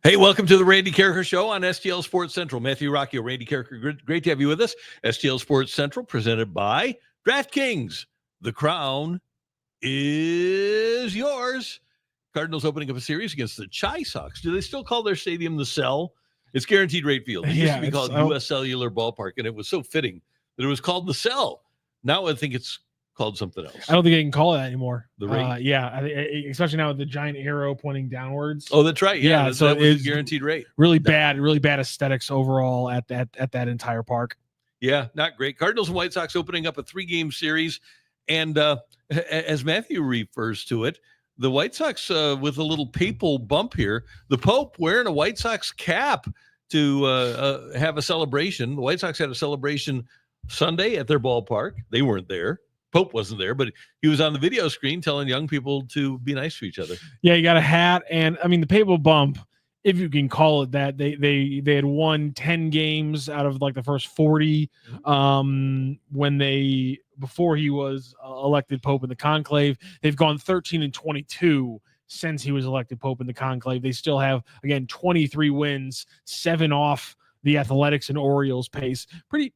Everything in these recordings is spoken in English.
Hey, welcome to the Randy Karraker Show on STL Sports Central. Matthew Rocchio, Randy Karraker, great to have you with us. STL Sports Central, presented by DraftKings. The crown is yours. Cardinals opening up a series against the Chi Sox. Do they still call their stadium the Cell? It's Guaranteed Rate Field. It used to be called U.S. Cellular Ballpark, and it was so fitting that it was called the Cell. Now I think it's called something else. I don't think they can call it that anymore. The rate? Yeah, especially now with the giant arrow pointing downwards. Oh, that's right. Yeah, so that was Guaranteed Rate. Really bad aesthetics overall at that entire park. Yeah, not great. Cardinals and White Sox opening up a 3-game series. And as Matthew refers to it, the White Sox with a little papal bump here. The Pope wearing a White Sox cap to have a celebration. The White Sox had a celebration Sunday at their ballpark. They weren't there. Pope wasn't there, but he was on the video screen telling young people to be nice to each other. Yeah, you got a hat, and I mean the papal bump, if you can call it that. They had won 10 games out of like the first 40 before he was elected Pope in the conclave. They've gone 13-22 since he was elected Pope in the conclave. They still have, again, 23 wins, 7 off the Athletics and Orioles pace. Pretty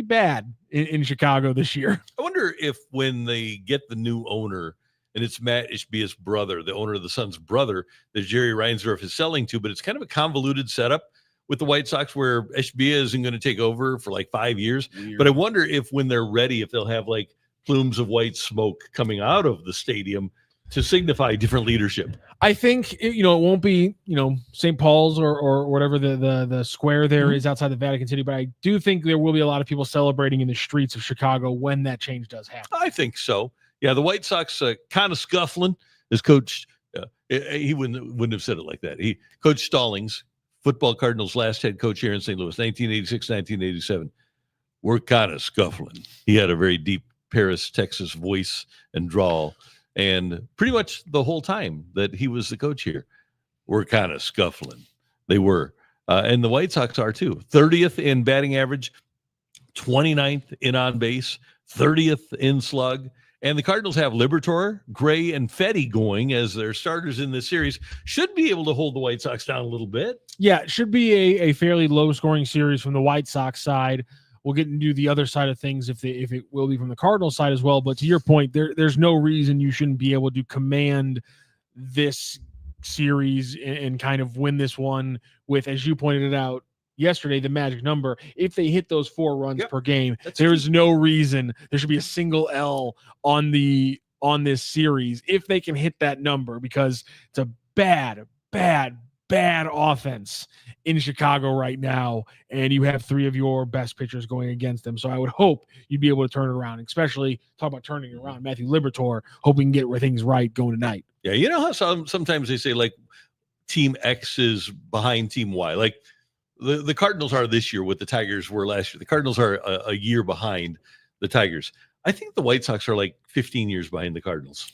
bad in Chicago this year. I wonder if when they get the new owner, and it's Matt Ishbia's brother, the owner of the Suns' brother, that Jerry Reinsdorf is selling to, but it's kind of a convoluted setup with the White Sox where Ishbia isn't going to take over for like 5 years. Weird. But I wonder if when they're ready, if they'll have like plumes of white smoke coming out of the stadium to signify different leadership. I think it won't be St. Paul's or whatever the square there is outside the Vatican City, but I do think there will be a lot of people celebrating in the streets of Chicago when that change does happen. I think so. Yeah, the White Sox kind of scuffling. His coach, he wouldn't have said it like that. Coach Stallings, football Cardinals' last head coach here in St. Louis, 1986, 1987. We're kind of scuffling. He had a very deep Paris, Texas voice and drawl. And pretty much the whole time that he was the coach here, we're kind of scuffling. They were. And the White Sox are too. 30th in batting average, 29th in on base, 30th in slug. And the Cardinals have Liberatore, Gray, and Fetty going as their starters in this series. Should be able to hold the White Sox down a little bit. Yeah, it should be a fairly low-scoring series from the White Sox side. We'll get into the other side of things if it will be from the Cardinals side as well. But to your point, there's no reason you shouldn't be able to command this series and kind of win this one with, as you pointed it out yesterday, the magic number. If they hit those 4 runs per game, there's no reason there should be a single L on this series if they can hit that number, because it's a bad offense in Chicago right now, and you have 3 of your best pitchers going against them. So I would hope you'd be able to turn it around, especially talk about turning it around. Matthew Liberatore, hoping to get things right going tonight. Yeah, you know how sometimes they say like Team X is behind Team Y. Like the Cardinals are this year what the Tigers were last year. The Cardinals are a year behind the Tigers. I think the White Sox are like 15 years behind the Cardinals.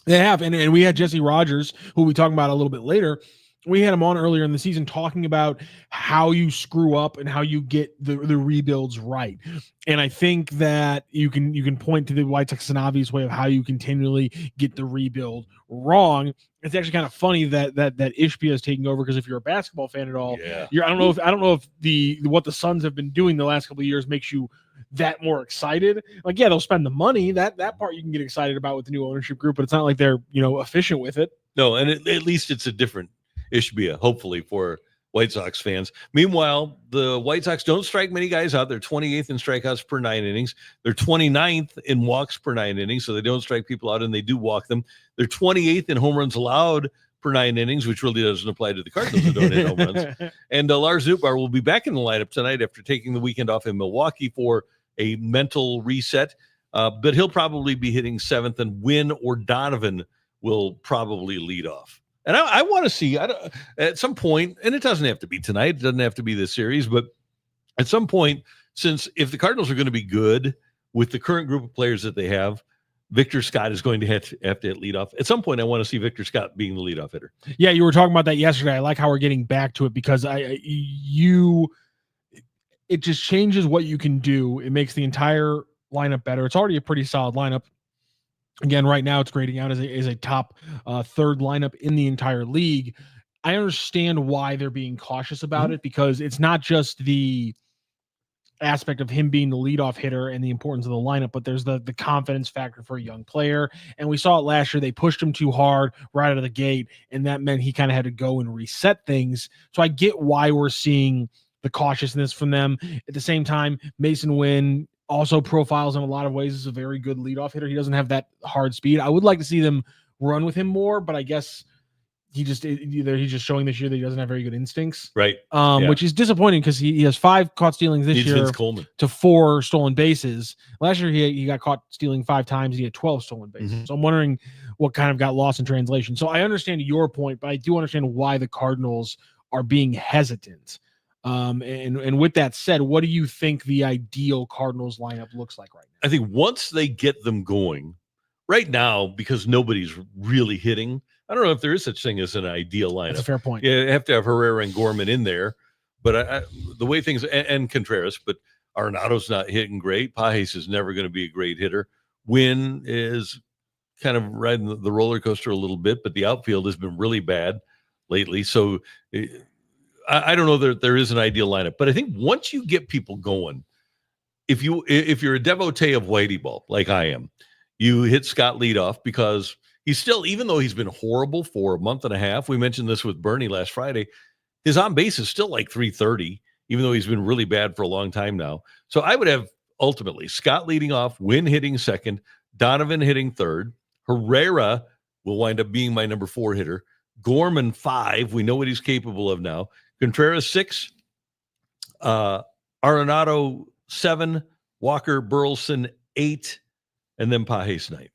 They have, and we had Jesse Rogers, who we'll be talking about a little bit later. We had him on earlier in the season talking about how you screw up and how you get the rebuilds right. And I think that you can point to the White Sox as an obvious way of how you continually get the rebuild wrong. It's actually kind of funny that Ishbia is taking over, because if you're a basketball fan at all, I don't know if what the Suns have been doing the last couple of years makes you that more excited. Like, yeah, they'll spend the money. That part you can get excited about with the new ownership group, but it's not like they're efficient with it. No, and at least it's a different Ishbia, hopefully, for White Sox fans. Meanwhile, the White Sox don't strike many guys out. They're 28th in strikeouts per 9 innings. They're 29th in walks per 9 innings, so they don't strike people out, and they do walk them. They're 28th in home runs allowed per 9 innings, which really doesn't apply to the Cardinals that don't hit home runs. And Lars Nootbaar will be back in the lineup tonight after taking the weekend off in Milwaukee for a mental reset. But he'll probably be hitting 7th, and Wynn or Donovan will probably lead off. And I want to see at some point, and it doesn't have to be tonight, it doesn't have to be this series, but at some point, since if the Cardinals are going to be good with the current group of players that they have, Victor Scott is going to have to hit leadoff. At some point, I want to see Victor Scott being the leadoff hitter. Yeah, you were talking about that yesterday. I like how we're getting back to it, because it just changes what you can do. It makes the entire lineup better. It's already a pretty solid lineup. Again, right now it's grading out as a top third lineup in the entire league. I understand why they're being cautious about it, because it's not just the aspect of him being the leadoff hitter and the importance of the lineup, but there's the confidence factor for a young player. And we saw it last year. They pushed him too hard right out of the gate, and that meant he kind of had to go and reset things. So I get why we're seeing the cautiousness from them. At the same time, Mason Wynn also profiles in a lot of ways as a very good leadoff hitter. He doesn't have that hard speed. I would like to see them run with him more, but I guess he's just showing this year that he doesn't have very good instincts, right? Which is disappointing because he has 5 caught stealings this year to 4 stolen bases. Last year he got caught stealing 5 times. He had 12 stolen bases. So I'm wondering what kind of got lost in translation. So I understand your point, but I do understand why the Cardinals are being hesitant. And with that said, what do you think the ideal Cardinals lineup looks like right now? I think once they get them going, right now, because nobody's really hitting, I don't know if there is such thing as an ideal lineup. That's a fair point. Yeah, you have to have Herrera and Gorman in there, but the way things and Contreras, but Arenado's not hitting great. Pages is never going to be a great hitter. Wynn is kind of riding the roller coaster a little bit, but the outfield has been really bad lately. So I don't know that there is an ideal lineup, but I think once you get people going, if you're a devotee of Whitey ball like I am, you hit Scott leadoff because he's still, even though he's been horrible for a month and a half, we mentioned this with Bernie last Friday, his on base is still like 330, even though he's been really bad for a long time now. So I would have ultimately Scott leading off, Wynn hitting second, Donovan hitting third, Herrera will wind up being my number 4 hitter, Gorman 5, we know what he's capable of now, Contreras 6, Arenado 7, Walker Burleson 8, and then Pages 9th.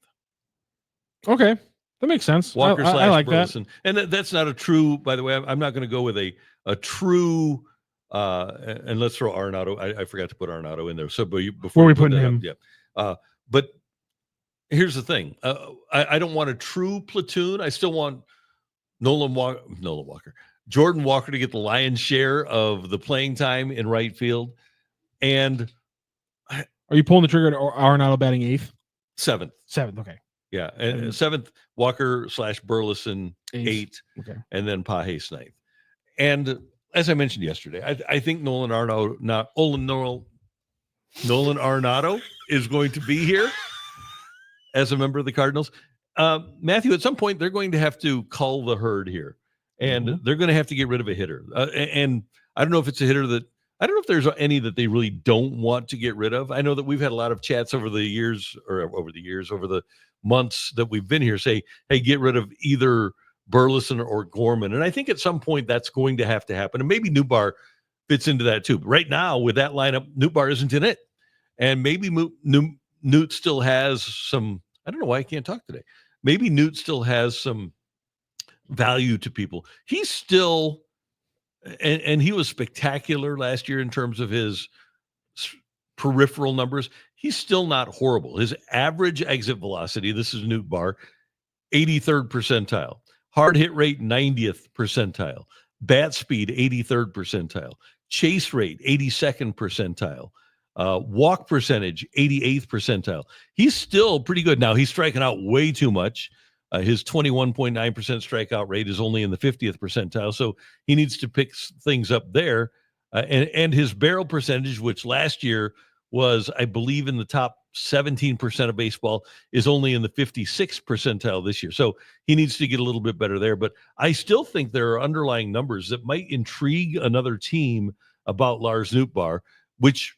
Okay, that makes sense. Walker / I like Burleson. that. And that's not a true, by the way, I'm not going to go with a true, and let's throw Arenado. I forgot to put Arenado in there. So before we putting him? Yeah. But here's the thing. I don't want a true platoon. I still want Jordan Walker to get the lion's share of the playing time in right field. And are you pulling the trigger to Arenado batting 8th? 7th. 7th, okay. Yeah, and 7th, Walker / Burleson 8, okay, and then Pages 9th. And as I mentioned yesterday, I think Nolan Arenado is going to be here as a member of the Cardinals. Matthew, at some point, they're going to have to cull the herd here, and they're going to have to get rid of a hitter. And I don't know if it's a hitter that I don't know if there's any that they really don't want to get rid of. I know that we've had a lot of chats over the months that we've been here say, hey, get rid of either Burleson or Gorman. And I think at some point that's going to have to happen. And maybe Newbar fits into that too. But right now with that lineup, Newbar isn't in it. And maybe Newt still has some, I don't know why I can't talk today. Maybe Newt still has some value to people. He's still, and he was spectacular last year in terms of his peripheral numbers. He's still not horrible. His average exit velocity, this is Newt Bar, 83rd percentile. Hard hit rate, 90th percentile. Bat speed, 83rd percentile. Chase rate, 82nd percentile. Walk percentage, 88th percentile. He's still pretty good. Now, he's striking out way too much. His 21.9% strikeout rate is only in the 50th percentile, so he needs to pick things up there. And his barrel percentage, which last year was, I believe, in the top 17% of baseball, is only in the 56th percentile this year. So he needs to get a little bit better there. But I still think there are underlying numbers that might intrigue another team about Lars Nootbaar, which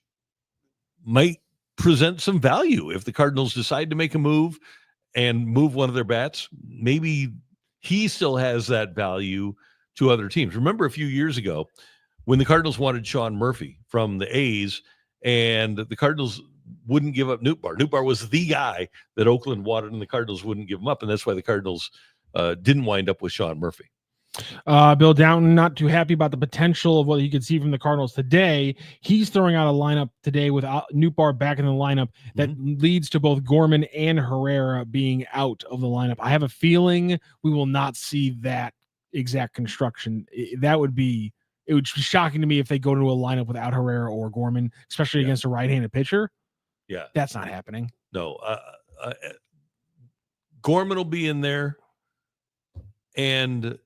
might present some value if the Cardinals decide to make a move and move one of their bats. Maybe he still has that value to other teams. Remember a few years ago when the Cardinals wanted Sean Murphy from the A's and the Cardinals wouldn't give up Nootbaar. Nootbaar was the guy that Oakland wanted and the Cardinals wouldn't give him up. And that's why the Cardinals didn't wind up with Sean Murphy. Bill Downton, not too happy about the potential of what you could see from the Cardinals today. He's throwing out a lineup today with Nootbaar back in the lineup that leads to both Gorman and Herrera being out of the lineup. I have a feeling we will not see that exact construction. It would be shocking to me if they go to a lineup without Herrera or Gorman, especially against a right-handed pitcher. Yeah, that's not happening. No, Gorman will be in there, and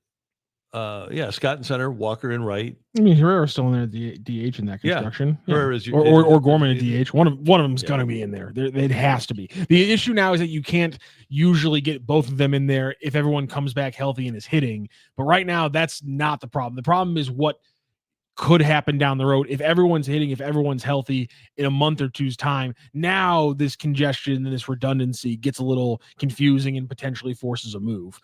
Scott in center, Walker in right. I mean, Herrera's still in there at the DH in that Yeah. construction. Herrera's or Gorman at DH. One of them's going to be in there. It has to be. The issue now is that you can't usually get both of them in there if everyone comes back healthy and is hitting. But right now, that's not the problem. The problem is what could happen down the road if everyone's hitting, if everyone's healthy in a month or two's time. Now this congestion and this redundancy gets a little confusing and potentially forces a move.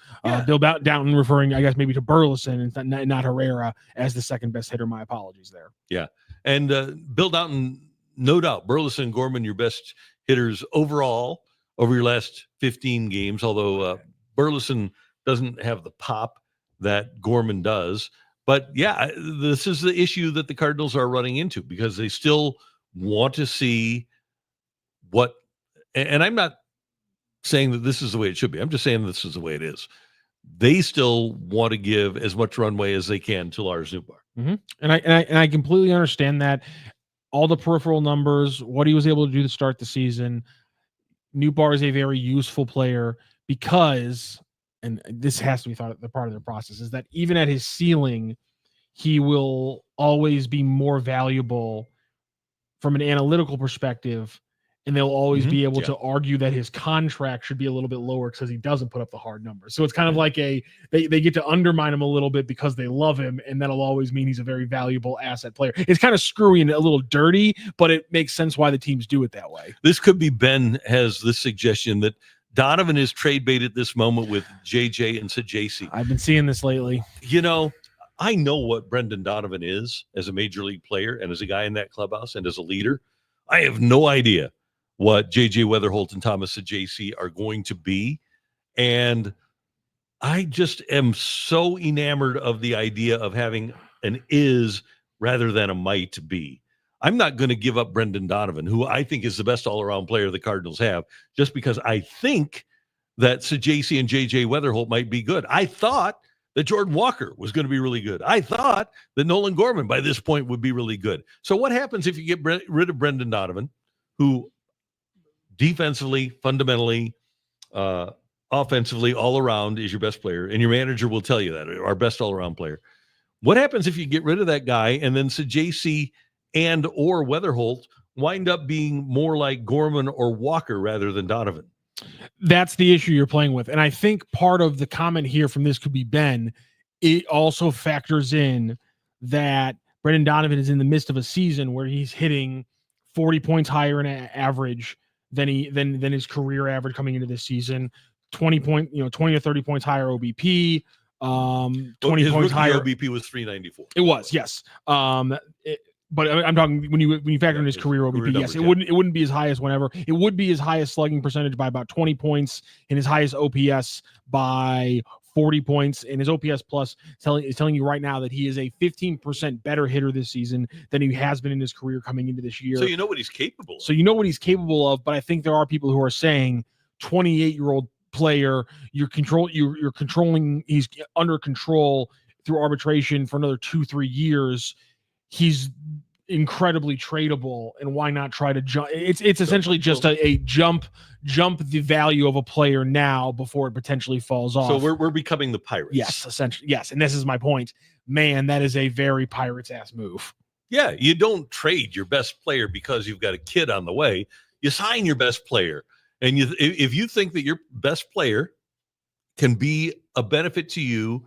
Bill Downton referring, I guess, maybe to Burleson and not Herrera as the second best hitter. My apologies there. Yeah. And Bill Downton, no doubt, Burleson, Gorman, your best hitters overall over your last 15 games, although Burleson doesn't have the pop that Gorman does. But yeah, this is the issue that the Cardinals are running into because they still want to see what, and I'm not saying that this is the way it should be. I'm just saying this is the way it is. They still want to give as much runway as they can to Lars Nootbaar. Mm-hmm. And I completely understand that. All the peripheral numbers, what he was able to do to start the season. Nootbaar is a very useful player because, and this has to be thought the part of the process, is that even at his ceiling, he will always be more valuable from an analytical perspective, and they'll always be able to argue that his contract should be a little bit lower because he doesn't put up the hard numbers. So it's kind of like they get to undermine him a little bit because they love him, and that'll always mean he's a very valuable asset player. It's kind of screwy and a little dirty, but it makes sense why the teams do it that way. This could be Ben has this suggestion that Donovan is trade bait at this moment with JJ and JC. I've been seeing this lately. You know, I know what Brenden Donovan is as a major league player and as a guy in that clubhouse and as a leader. I have no idea what JJ Wetherholt and Thomas JC are going to be. And I just am so enamored of the idea of having an is rather than a might be. I'm not going to give up Brenden Donovan, who I think is the best all-around player the Cardinals have, just because I think that JC and JJ Wetherholt might be good. I thought that Jordan Walker was going to be really good. I thought that Nolan Gorman by this point would be really good. So what happens if you get rid of Brenden Donovan, who defensively, fundamentally, offensively, all around is your best player, and your manager will tell you that, our best all-around player. What happens if you get rid of that guy and then JC and or Wetherholt wind up being more like Gorman or Walker rather than Donovan? That's the issue you're playing with. And I think part of the comment here from this could be Ben. It also factors in that Brenden Donovan is in the midst of a season where he's hitting 40 points higher in average than his career average coming into this season. 20 to 30 points higher OBP. 20 points higher OBP was 394. It was, yes. But I'm talking when you factor in his career OBP, yes, it wouldn't be as high as whenever. It would be his highest slugging percentage by about 20 points, and his highest OPS by 40 points. And his OPS plus is telling you right now that he is a 15% better hitter this season than he has been in his career coming into this year. So you know what he's capable of. So you know what he's capable of, but I think there are people who are saying 28-year-old player, you're controlling, he's under control through arbitration for another 2-3 years. He's incredibly tradable, and why not try to jump? It's essentially just a jump the value of a player now before it potentially falls off. So we're becoming the Pirates. Yes, essentially. Yes, and this is my point. Man, that is a very Pirates-ass move. Yeah, you don't trade your best player because you've got a kid on the way. You sign your best player, and if you think that your best player can be a benefit to you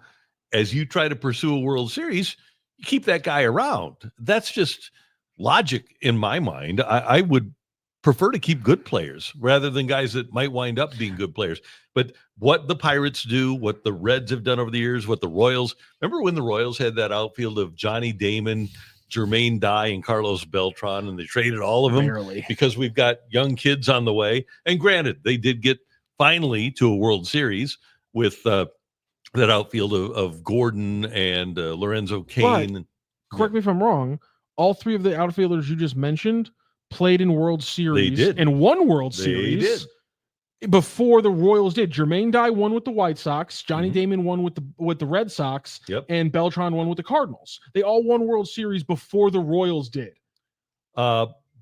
as you try to pursue a World Series, you keep that guy around. That's just logic in my mind. I would prefer to keep good players rather than guys that might wind up being good players. But what the Pirates do, what the Reds have done over the years, what the Royals, remember when the Royals had that outfield of Johnny Damon, Jermaine Dye, and Carlos Beltran, and they traded all of them because we've got young kids on the way. And granted, they did get finally to a World Series with that outfield of Gordon and Lorenzo Cain. Correct me if I'm wrong. All three of the outfielders you just mentioned played in World Series. They did. And won World Series. They did. Before the Royals did. Jermaine Dye won with the White Sox. Johnny Damon won with the Red Sox. Yep. And Beltran won with the Cardinals. They all won World Series before the Royals did.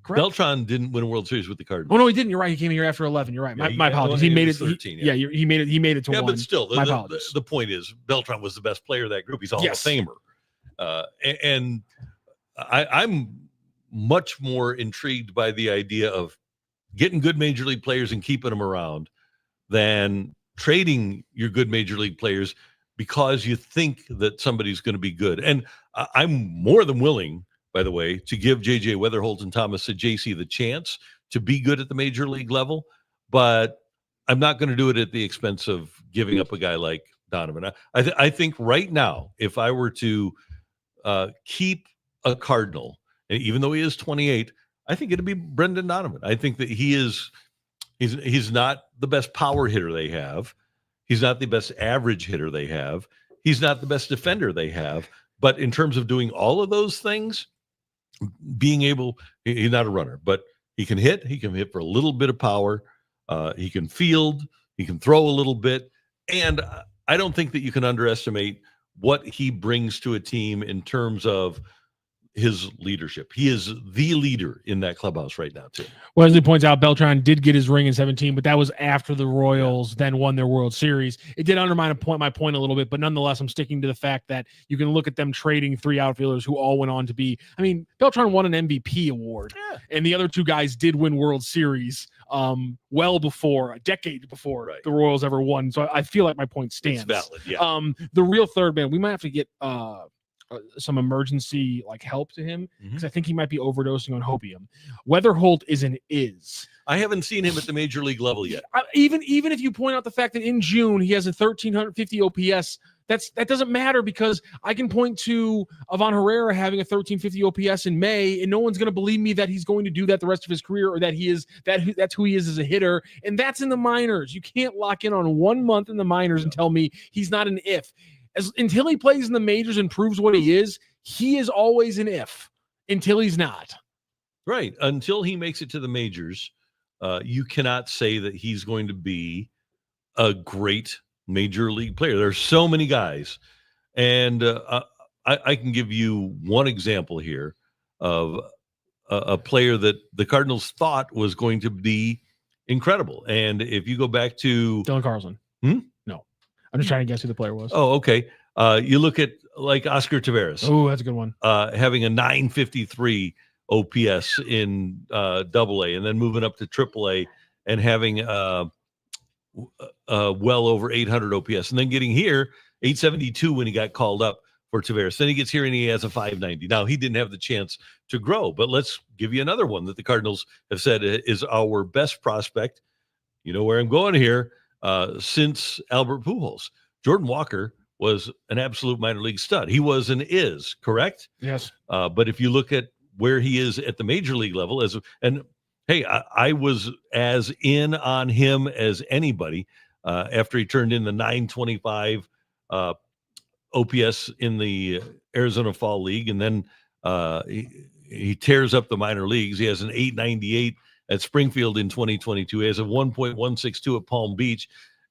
correct? Beltran didn't win a World Series with the Cardinals. Oh no, he didn't. You're right. He came here after 11. You're right. My apologies. He made it. 13. He made it. He made it to 1. But still, my apologies. The point is, Beltran was the best player of that group. He's a Hall of Famer, and I'm much more intrigued by the idea of getting good major league players and keeping them around than trading your good major league players because you think that somebody's going to be good. And I'm more than willing, by the way, to give JJ Wetherholt and Thomas Sajacy the chance to be good at the major league level, but I'm not going to do it at the expense of giving up a guy like Donovan. I think right now, if I were to keep a Cardinal, and even though he is 28, I think it'd be Brenden Donovan. I think that he's not the best power hitter they have. He's not the best average hitter they have. He's not the best defender they have. But in terms of doing all of those things, he's not a runner, but he can hit. He can hit for a little bit of power. He can field. He can throw a little bit. And I don't think that you can underestimate what he brings to a team in terms of his leadership. He is the leader in that clubhouse right now, too. Wesley points out Beltran did get his ring in 17, but that was after the Royals then won their World Series. It did undermine my point a little bit, but nonetheless, I'm sticking to the fact that you can look at them trading 3 outfielders who all went on to be. I mean, Beltran won an MVP award, and the other 2 guys did win World Series well before, a decade before the Royals ever won. So I feel like my point stands. It's valid, yeah. The real third man, we might have to get some emergency help to him because I think he might be overdosing on hopium. Wetherholt is. I haven't seen him at the major league level yet. Even if you point out the fact that in June he has a 1350 OPS, that doesn't matter because I can point to Ivan Herrera having a 1350 OPS in May, and no one's going to believe me that he's going to do that the rest of his career, or that that's who he is as a hitter, and that's in the minors. You can't lock in on 1 month in the minors and tell me he's not an if. Until he plays in the majors and proves what he is always an if until he's not. Right. Until he makes it to the majors, you cannot say that he's going to be a great major league player. There are so many guys. And I can give you one example here of a player that the Cardinals thought was going to be incredible. And if you go back to Dylan Carlson. No. I'm just trying to guess who the player was. Oh, okay. You look at like Oscar Taveras. Oh, that's a good one. Having a 953 OPS in AA, and then moving up to AAA and having well over 800 OPS, and then getting here 872 when he got called up for Taveras. Then he gets here and he has a 590. Now, he didn't have the chance to grow, but let's give you another one that the Cardinals have said is our best prospect. You know where I'm going here. Since Albert Pujols. Jordan Walker was an absolute minor league stud. He was and is, correct? Yes. But if you look at where he is at the major league level, I was as in on him as anybody after he turned in the 925 OPS in the Arizona Fall League, and then he tears up the minor leagues. He has an 898 at Springfield in 2022. He has a 1.162 at Palm Beach,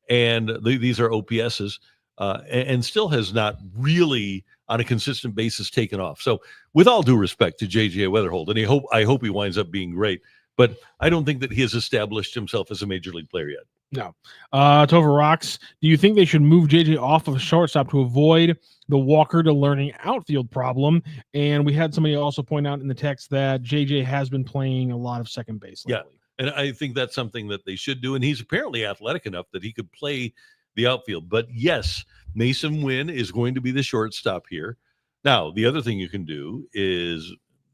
and these are OPSs, and still has not really on a consistent basis taken off. So with all due respect to JJ Wetherholt, and I hope he winds up being great, but I don't think that he has established himself as a major league player yet. No. Tova Rocks, do you think they should move JJ off of shortstop to avoid the Walker to learning outfield problem? And we had somebody also point out in the text that JJ has been playing a lot of second base lately. Yeah, and I think that's something that they should do. And he's apparently athletic enough that he could play the outfield. But yes, Mason Wynn is going to be the shortstop here. Now, the other thing you can do is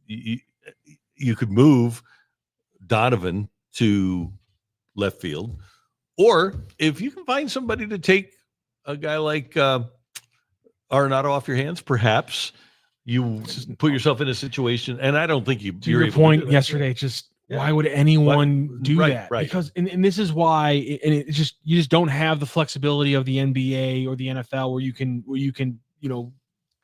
you could move Donovan to left field. Or if you can find somebody to take a guy like Arenado off your hands, perhaps you put yourself in a situation. And I don't think you're to your point yesterday. Just why would anyone do that? Right. Because and this is why, and it's just you just don't have the flexibility of the NBA or the NFL where you can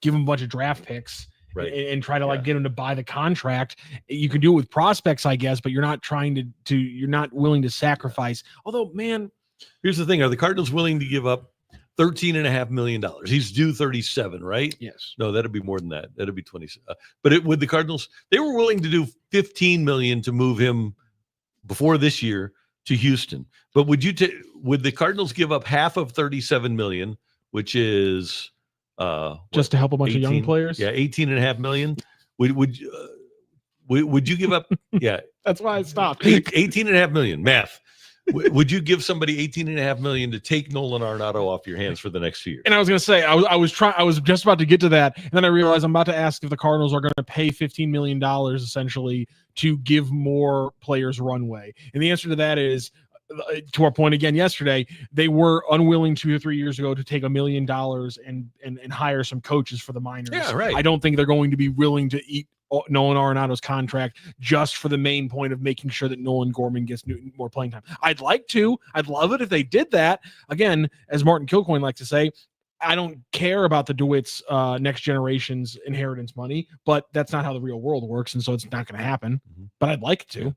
give them a bunch of draft picks. Right. And try to get him to buy the contract. You can do it with prospects, I guess, but you're not trying you're not willing to sacrifice. Although, man, here's the thing: are the Cardinals willing to give up $13.5 million. He's due 37, right? Yes. No, that'd be more than that. That'd be 20. With the Cardinals, they were willing to do $15 million to move him before this year to Houston. But would the Cardinals give up half of 37 million, which is just to help a bunch 18, of young players? Yeah, 18.5 million. Would you give up? Yeah, that's why I stopped. 18.5 million. Math. Would you give somebody 18.5 million to take Nolan Arenado off your hands for the next few years? And I was going to say, I was just about to get to that, and then I realized I'm about to ask if the Cardinals are going to pay $15 million essentially to give more players runway. And the answer to that is, to our point again yesterday, they were unwilling 2 or 3 years ago to take $1 million and hire some coaches for the minors. Yeah, right. I don't think they're going to be willing to eat Nolan Arenado's contract just for the main point of making sure that Nolan Gorman gets more playing time. I'd love it if they did that. Again, as Martin Kilcoyne likes to say, I don't care about the DeWitt's next generation's inheritance money, but that's not how the real world works, and so it's not going to happen. But I'd like it to.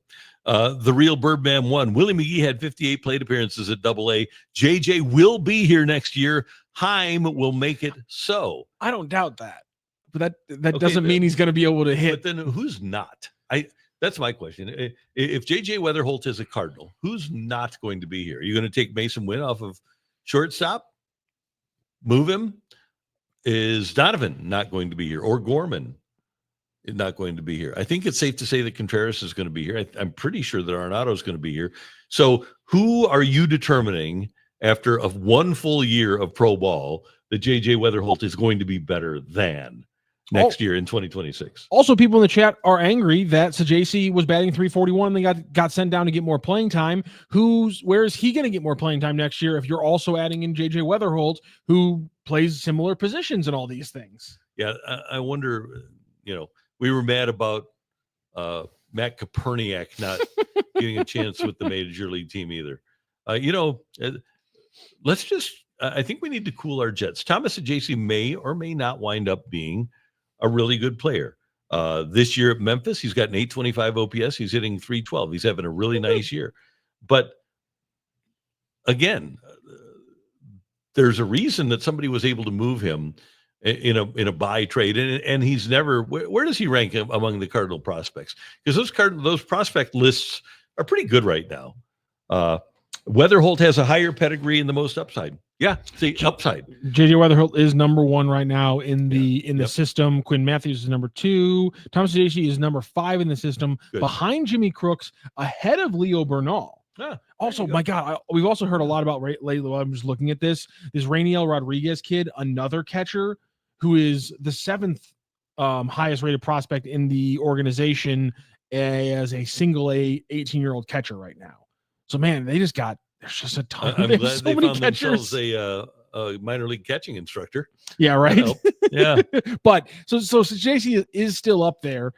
The real Birdman won. Willie McGee had 58 plate appearances at AA. JJ will be here next year. Heim will make it so. I don't doubt that. But that doesn't mean he's going to be able to hit. But then who's not? That's my question. If JJ Wetherholt is a Cardinal, who's not going to be here? Are you going to take Mason Wynn off of shortstop? Move him? Is Donovan not going to be here? Or Gorman is not going to be here? I think it's safe to say that Contreras is going to be here. I'm pretty sure that Arenado is going to be here. So who are you determining after one full year of pro ball that JJ Wetherholt is going to be better than next year in 2026? Also, people in the chat are angry that Sajasi was batting 341 and they got sent down to get more playing time. Where is he going to get more playing time next year if you're also adding in JJ Wetherholt, who plays similar positions and all these things? Yeah, I wonder, we were mad about Matt Koperniak not getting a chance with the Major League team either. Let's just, I think we need to cool our jets. Thomas Sajasi may or may not wind up being a really good player. This year at Memphis, he's got an 825 OPS. He's hitting 312. He's having a really nice year. But again, there's a reason that somebody was able to move him in a buy trade, and he's never. Where does he rank among the Cardinal prospects? Because those prospect lists are pretty good right now. Wetherholt has a higher pedigree and the most upside. Yeah, see, upside. JJ Wetherholt is number 1 right now in the system. Quinn Matthews is number 2. Thomas Sajasi is number 5 in the system, behind Jimmy Crooks, ahead of Leo Bernal. Also, my God, we've also heard a lot about lately. I'm just looking at this Rainiel Rodriguez kid, another catcher who is the 7th highest rated prospect in the organization as a single A 18-year-old catcher right now. So, man, there's just a ton. I'm glad so they many found catchers. themselves a minor league catching instructor. Yeah, right. Yeah, but so JC is still up there.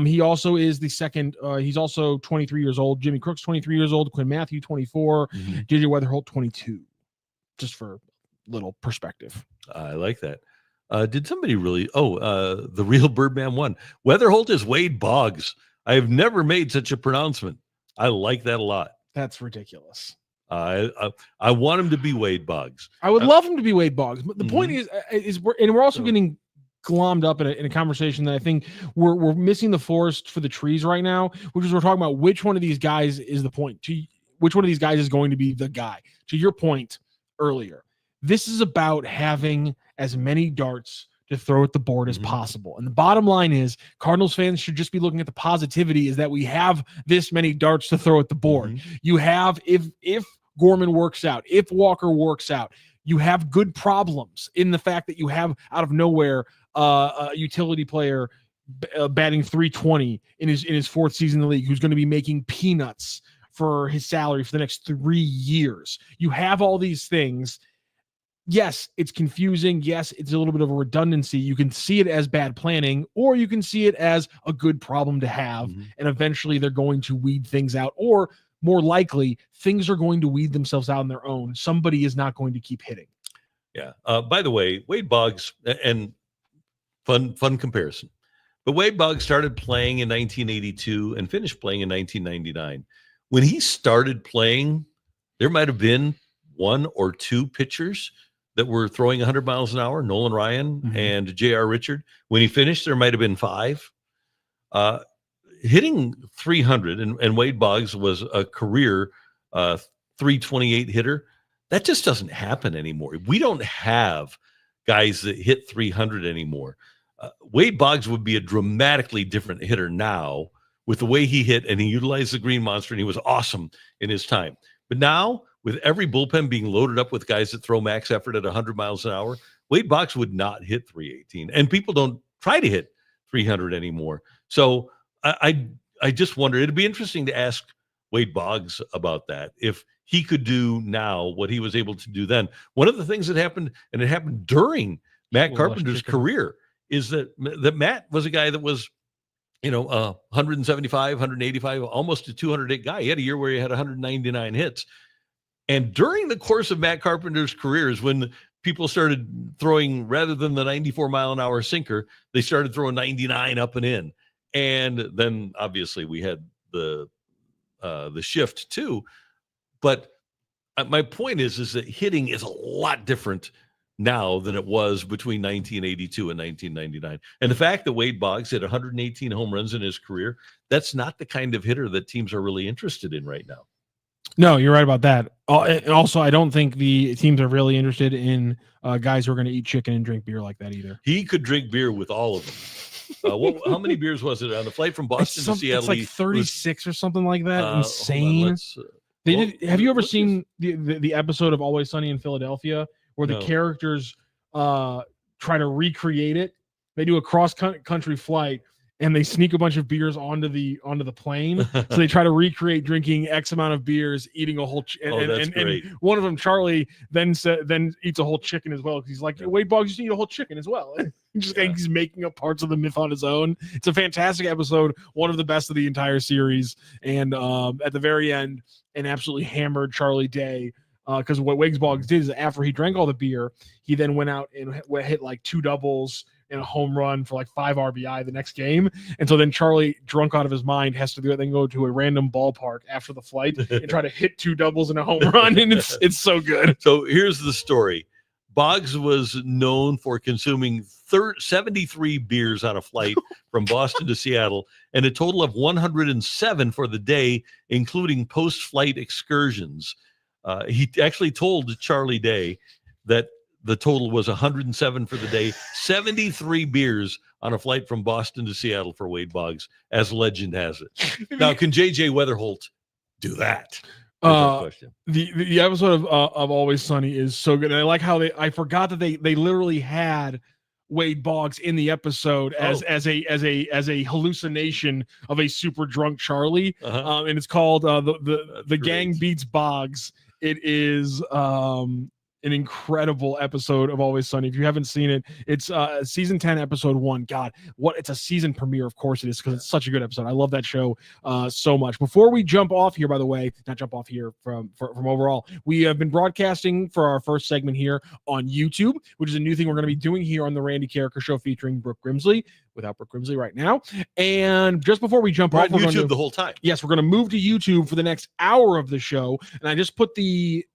He also is the second. He's also 23 years old. Jimmy Crooks 23 years old. Quinn Matthew 24. JJ Wetherholt 22. Just for a little perspective. I like that. Did somebody really? The real Birdman won. Wetherholt is Wade Boggs. I have never made such a pronouncement. I like that a lot. That's ridiculous. I want him to be Wade Boggs. I would love him to be Wade Boggs. But the point is we're also getting glommed up in a conversation that I think we're missing the forest for the trees right now, which is we're talking about which one of these guys is the point. Which one of these guys is going to be the guy? To your point earlier, this is about having as many darts to throw at the board as possible. And the bottom line is Cardinals fans should just be looking at the positivity is that we have this many darts to throw at the board. You have, if Gorman works out, if Walker works out, you have good problems in the fact that you have out of nowhere a utility player batting 320 in his 4th season in the league who's going to be making peanuts for his salary for the next 3 years. You have all these things. Yes, it's confusing. Yes, it's a little bit of a redundancy. You can see it as bad planning, or you can see it as a good problem to have, and eventually they're going to weed things out, or more likely, things are going to weed themselves out on their own. Somebody is not going to keep hitting. Yeah. By the way, Wade Boggs, and fun comparison, but Wade Boggs started playing in 1982 and finished playing in 1999. When he started playing, there might have been 1 or 2 pitchers that were throwing 100 miles an hour, Nolan Ryan and J.R. Richard. When he finished, there might have been 5. Hitting 300, and Wade Boggs was a career 328 hitter. That just doesn't happen anymore. We don't have guys that hit 300 anymore. Wade Boggs would be a dramatically different hitter now with the way he hit, and he utilized the green monster, and he was awesome in his time. But now, with every bullpen being loaded up with guys that throw max effort at 100 miles an hour, Wade Boggs would not hit 318, and people don't try to hit 300 anymore. So I just wonder, it'd be interesting to ask Wade Boggs about that, if he could do now what he was able to do then. One of the things that happened, and it happened during Matt Carpenter's career, is that Matt was a guy that was, 175, 185, almost a 200 hit guy. He had a year where he had 199 hits. And during the course of Matt Carpenter's career is when people started throwing, rather than the 94 mile an hour sinker, they started throwing 99 up and in. And then obviously we had the shift too. But my point is that hitting is a lot different now than it was between 1982 and 1999. And the fact that Wade Boggs hit 118 home runs in his career, that's not the kind of hitter that teams are really interested in right now. No, you're right about that. Also, I don't think the teams are really interested in guys who are going to eat chicken and drink beer like that either. He could drink beer with all of them. How many beers was it on the flight from Boston to Seattle? It's like 36 or something like that. Insane. Have you ever seen the episode of Always Sunny in Philadelphia where the characters try to recreate it? They do a cross-country flight and they sneak a bunch of beers onto the plane. So they try to recreate drinking X amount of beers, eating a whole and one of them, Charlie, then eats a whole chicken as well, because he's like, Wade Boggs, you should eat a whole chicken as well. He's making up parts of the myth on his own. It's a fantastic episode, one of the best of the entire series. And at the very end, an absolutely hammered Charlie Day, because what Wade Boggs did is after he drank all the beer, he then went out and hit like 2 doubles and a home run for like 5 RBI the next game. And so then Charlie, drunk out of his mind, has to then go to a random ballpark after the flight and try to hit 2 doubles and a home run. And it's so good. So here's the story. Boggs was known for consuming 73 beers on a flight from Boston to Seattle, and a total of 107 for the day, including post-flight excursions. He actually told Charlie Day that the total was 107 for the day, 73 beers on a flight from Boston to Seattle for Wade Boggs, as legend has it. Now, can J.J. Wetherholt do that? The episode of Always Sunny is so good. And I like how I forgot that they literally had Wade Boggs in the episode as a hallucination of a super drunk Charlie. And it's called the Gang Beats Boggs. It is an incredible episode of Always Sunny. If you haven't seen it, it's season 10, episode 1. God, it's a season premiere. Of course it is, because it's such a good episode. I love that show so much. Before we jump off here, by the way, not jump off here from overall, we have been broadcasting for our first segment here on YouTube, which is a new thing we're going to be doing here on the Randy Karraker Show, featuring Brooke Grimsley, without Brooke Grimsley right now. And just before we jump off, we're on YouTube the whole time. Yes, we're going to move to YouTube for the next hour of the show. And I just put the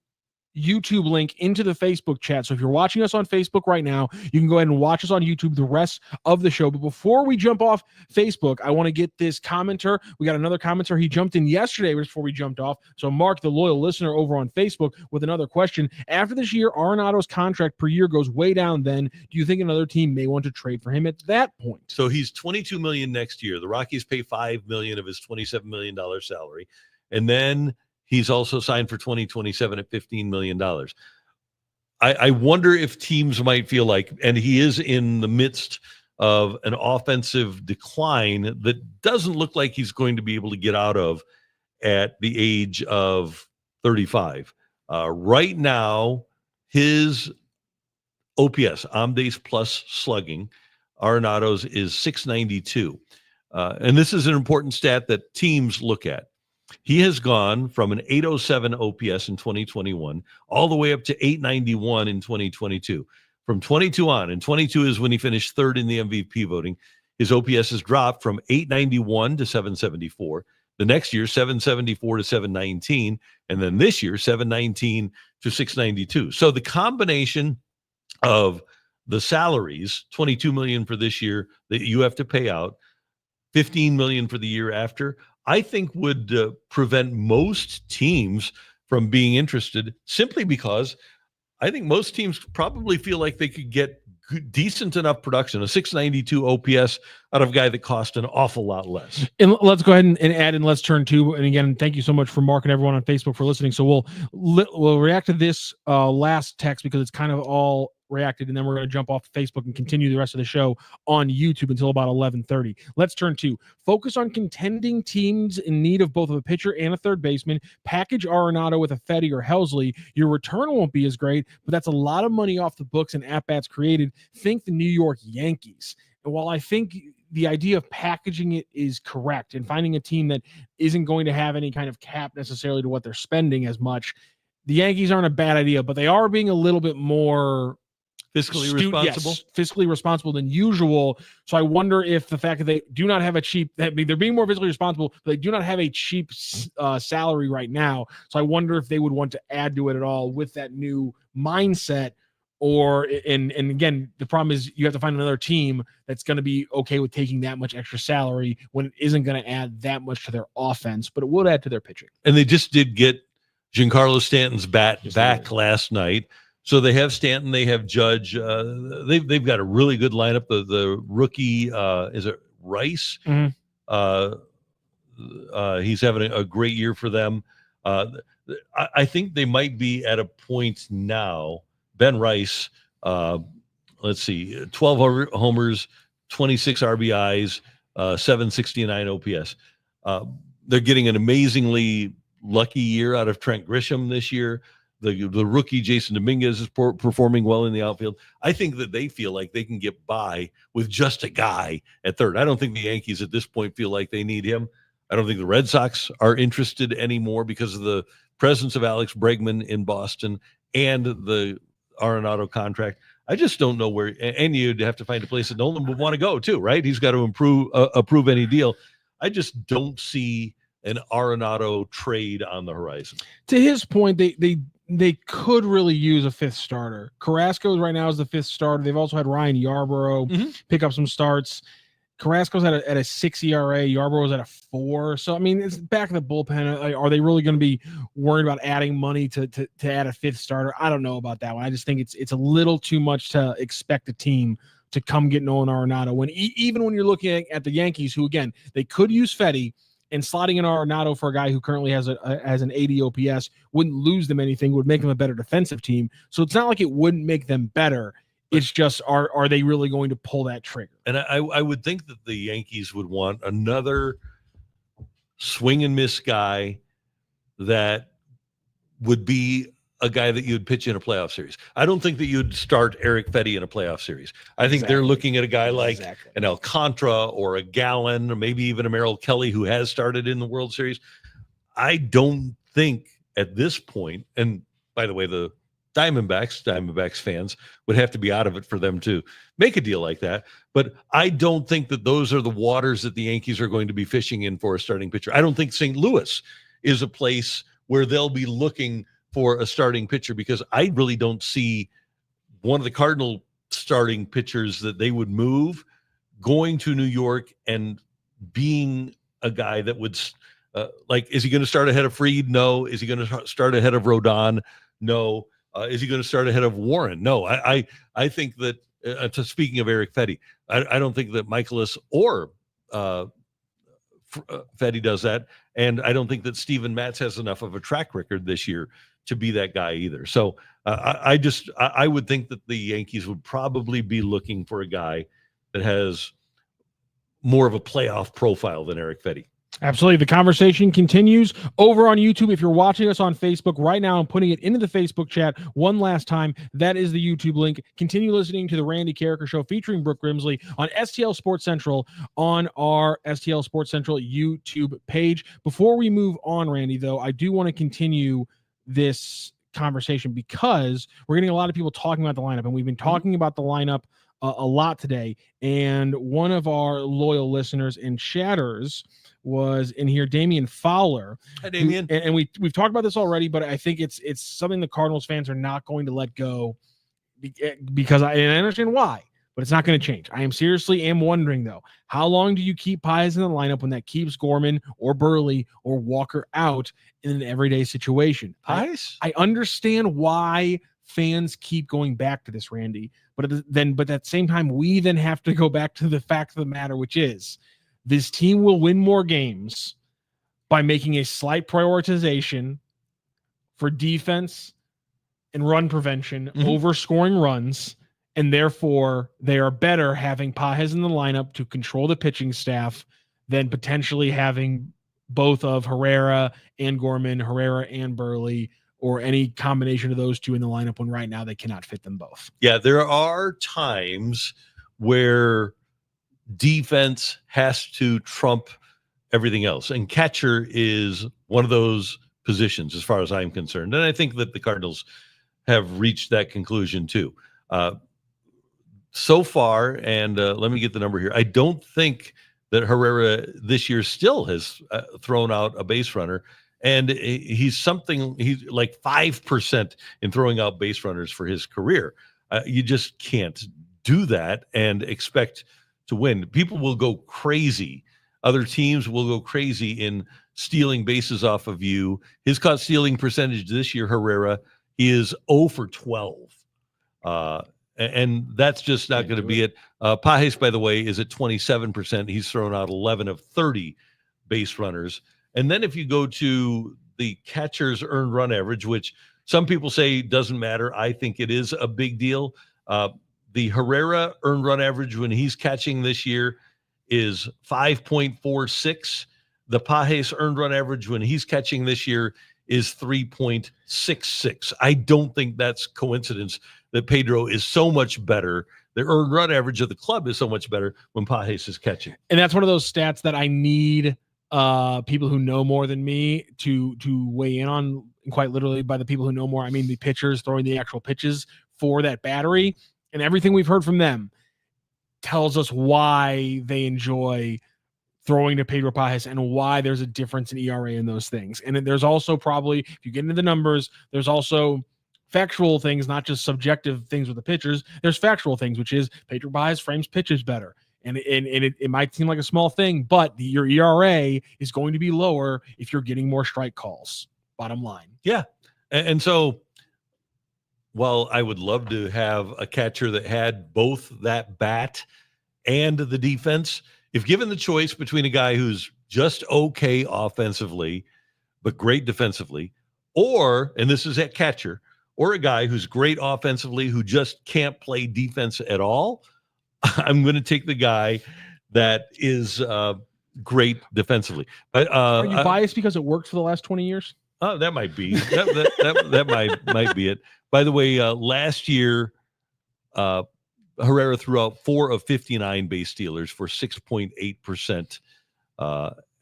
YouTube link into the Facebook chat. So if you're watching us on Facebook right now, you can go ahead and watch us on YouTube the rest of the show. But before we jump off Facebook, I want to get this commenter. We got another commenter. He jumped in yesterday before we jumped off. So Mark, the loyal listener over on Facebook, with another question. After this year, Arenado's contract per year goes way down. Then do you think another team may want to trade for him at that point? So he's $22 million next year. The Rockies pay $5 million of his $27 million salary. And then he's also signed for 2027 at $15 million. I wonder if teams might feel like, and he is in the midst of an offensive decline that doesn't look like he's going to be able to get out of at the age of 35. Right now, his OPS, on-base plus slugging, Arenado's is 692. And this is an important stat that teams look at. He has gone from an 807 OPS in 2021 all the way up to 891 in 2022. From 22 on, and 22 is when he finished 3rd in the MVP voting, his OPS has dropped from 891 to 774. The next year, 774 to 719. And then this year, 719 to 692. So the combination of the salaries, $22 million for this year that you have to pay out, $15 million for the year after, I think would prevent most teams from being interested, simply because I think most teams probably feel like they could get decent enough production, a 692 OPS, out of a guy that cost an awful lot less. And let's go ahead and add, and let's turn to, and again, thank you so much for Mark and everyone on Facebook for listening. So we'll react to this last text because it's kind of all reacted, and then we're going to jump off Facebook and continue the rest of the show on YouTube until about 11:30. Let's turn to focus on contending teams in need of both of a pitcher and a third baseman. Package Arenado with a Fetty or Helsley. Your return won't be as great, but that's a lot of money off the books and at-bats created. Think the New York Yankees. And while I think the idea of packaging it is correct and finding a team that isn't going to have any kind of cap necessarily to what they're spending as much, the Yankees aren't a bad idea, but they are being a little bit more fiscally responsible. Yes, fiscally responsible than usual. So I wonder if the fact that they do not have a cheap, they're being more fiscally responsible, but they do not have a cheap salary right now. So I wonder if they would want to add to it at all with that new mindset. Or and again, the problem is you have to find another team that's going to be okay with taking that much extra salary when it isn't going to add that much to their offense, but it would add to their pitching. And they just did get Giancarlo Stanton's bat back last night. So they have Stanton, they have Judge. They've got a really good lineup. The rookie, is it Rice? Mm-hmm. He's having a great year for them. I think they might be at a point now. Ben Rice, let's see, 12 homers, 26 RBIs, 769 OPS. They're getting an amazingly lucky year out of Trent Grisham this year. The rookie Jason Dominguez is performing well in the outfield. I think that they feel like they can get by with just a guy at third. I don't think the Yankees at this point feel like they need him. I don't think the Red Sox are interested anymore because of the presence of Alex Bregman in Boston and the Arenado contract. I just don't know where, and you'd have to find a place that Nolan would want to go too, right? He's got to approve any deal. I just don't see an Arenado trade on the horizon. To his point, they could really use a fifth starter. Carrasco right now is the fifth starter. They've also had Ryan Yarbrough pick up some starts. Carrasco's at a 6 ERA. Yarborough's at a 4. So, I mean, it's back of the bullpen. Are they really going to be worried about adding money to add a fifth starter? I don't know about that one. I just think it's a little too much to expect a team to come get Nolan Arenado. When even when you're looking at the Yankees, who, again, they could use Fetty, and slotting in Arenado for a guy who currently has an 80 OPS wouldn't lose them anything, would make them a better defensive team. So it's not like it wouldn't make them better. It's just, are they really going to pull that trigger? And I would think that the Yankees would want another swing and miss guy that would be a guy that you'd pitch in a playoff series. I don't think that you'd start Eric Fetty in a playoff series. I think they're looking at a guy like an Alcantara or a Gallen or maybe even a Merrill Kelly who has started in the World Series. I don't think at this point, and by the way, the Diamondbacks fans would have to be out of it for them to make a deal like that. But I don't think that those are the waters that the Yankees are going to be fishing in for a starting pitcher. I don't think St. Louis is a place where they'll be looking for a starting pitcher, because I really don't see one of the Cardinal starting pitchers that they would move going to New York and being a guy that would is he going to start ahead of Fried? No. Is he going to start ahead of Rodon? No. Is he going to start ahead of Warren? No. I think that speaking of Eric Fetty, I don't think that Michaelis or Fetty does that. And I don't think that Steven Matz has enough of a track record this year to be that guy either. So I would think that the Yankees would probably be looking for a guy that has more of a playoff profile than Eric Fetty. Absolutely. The conversation continues over on YouTube. If you're watching us on Facebook right now, I'm putting it into the Facebook chat one last time. That is the YouTube link. Continue listening to the Randy Karraker Show featuring Brooke Grimsley on STL Sports Central on our STL Sports Central YouTube page. Before we move on, Randy, though, I do want to continue this conversation because we're getting a lot of people talking about the lineup, and we've been talking about the lineup a lot today. And one of our loyal listeners and chatters was in here, Damian Fowler. Hi, Damian. And we've talked about this already, but I think it's something the Cardinals fans are not going to let go. because I understand why, but it's not going to change. I am wondering though, how long do you keep Pies in the lineup when that keeps Gorman or Burley or Walker out in an everyday situation? Pies? I understand why fans keep going back to this, Randy, but at the same time, we then have to go back to the fact of the matter, which is this team will win more games by making a slight prioritization for defense and run prevention over scoring runs, and therefore they are better having Pajes in the lineup to control the pitching staff than potentially having both of Herrera and Gorman, Herrera and Burley, or any combination of those two in the lineup when right now they cannot fit them both. Yeah, there are times where defense has to trump everything else, and catcher is one of those positions as far as I'm concerned. And I think that the Cardinals have reached that conclusion too. So far, and let me get the number here. I don't think that Herrera this year still has thrown out a base runner, and he's like 5% in throwing out base runners for his career. You just can't do that and expect to win. People will go crazy. Other teams will go crazy in stealing bases off of you. His caught stealing percentage this year, Herrera, is 0 for 12. And that's just not going to be it. Pajes, by the way, is at 27%. He's thrown out 11 of 30 base runners. And then if you go to the catcher's earned run average, which some people say doesn't matter, I think it is a big deal. The Herrera earned run average when he's catching this year is 5.46. The Pajes earned run average when he's catching this year is 3.66. I don't think that's coincidence that Pedro is so much better. The earned run average of the club is so much better when Pajes is catching. And that's one of those stats that I need people who know more than me to weigh in on. And quite literally, by the people who know more, I mean the pitchers throwing the actual pitches for that battery. And everything we've heard from them tells us why they enjoy throwing to Pedro Pajes and why there's a difference in ERA in those things. And there's also probably, if you get into the numbers, there's also factual things, not just subjective things with the pitchers. There's factual things, which is Pedro Pajes frames pitches better. And it might seem like a small thing, but your ERA is going to be lower if you're getting more strike calls. Bottom line. Yeah. And so while I would love to have a catcher that had both that bat and the defense, if given the choice between a guy who's just okay offensively, but great defensively, or, and this is at catcher, or a guy who's great offensively, who just can't play defense at all, I'm going to take the guy that is great defensively. But are you biased because it worked for the last 20 years? That might be. That might be it. By the way, last year, Herrera threw out 4 of 59 base stealers for 6.8%.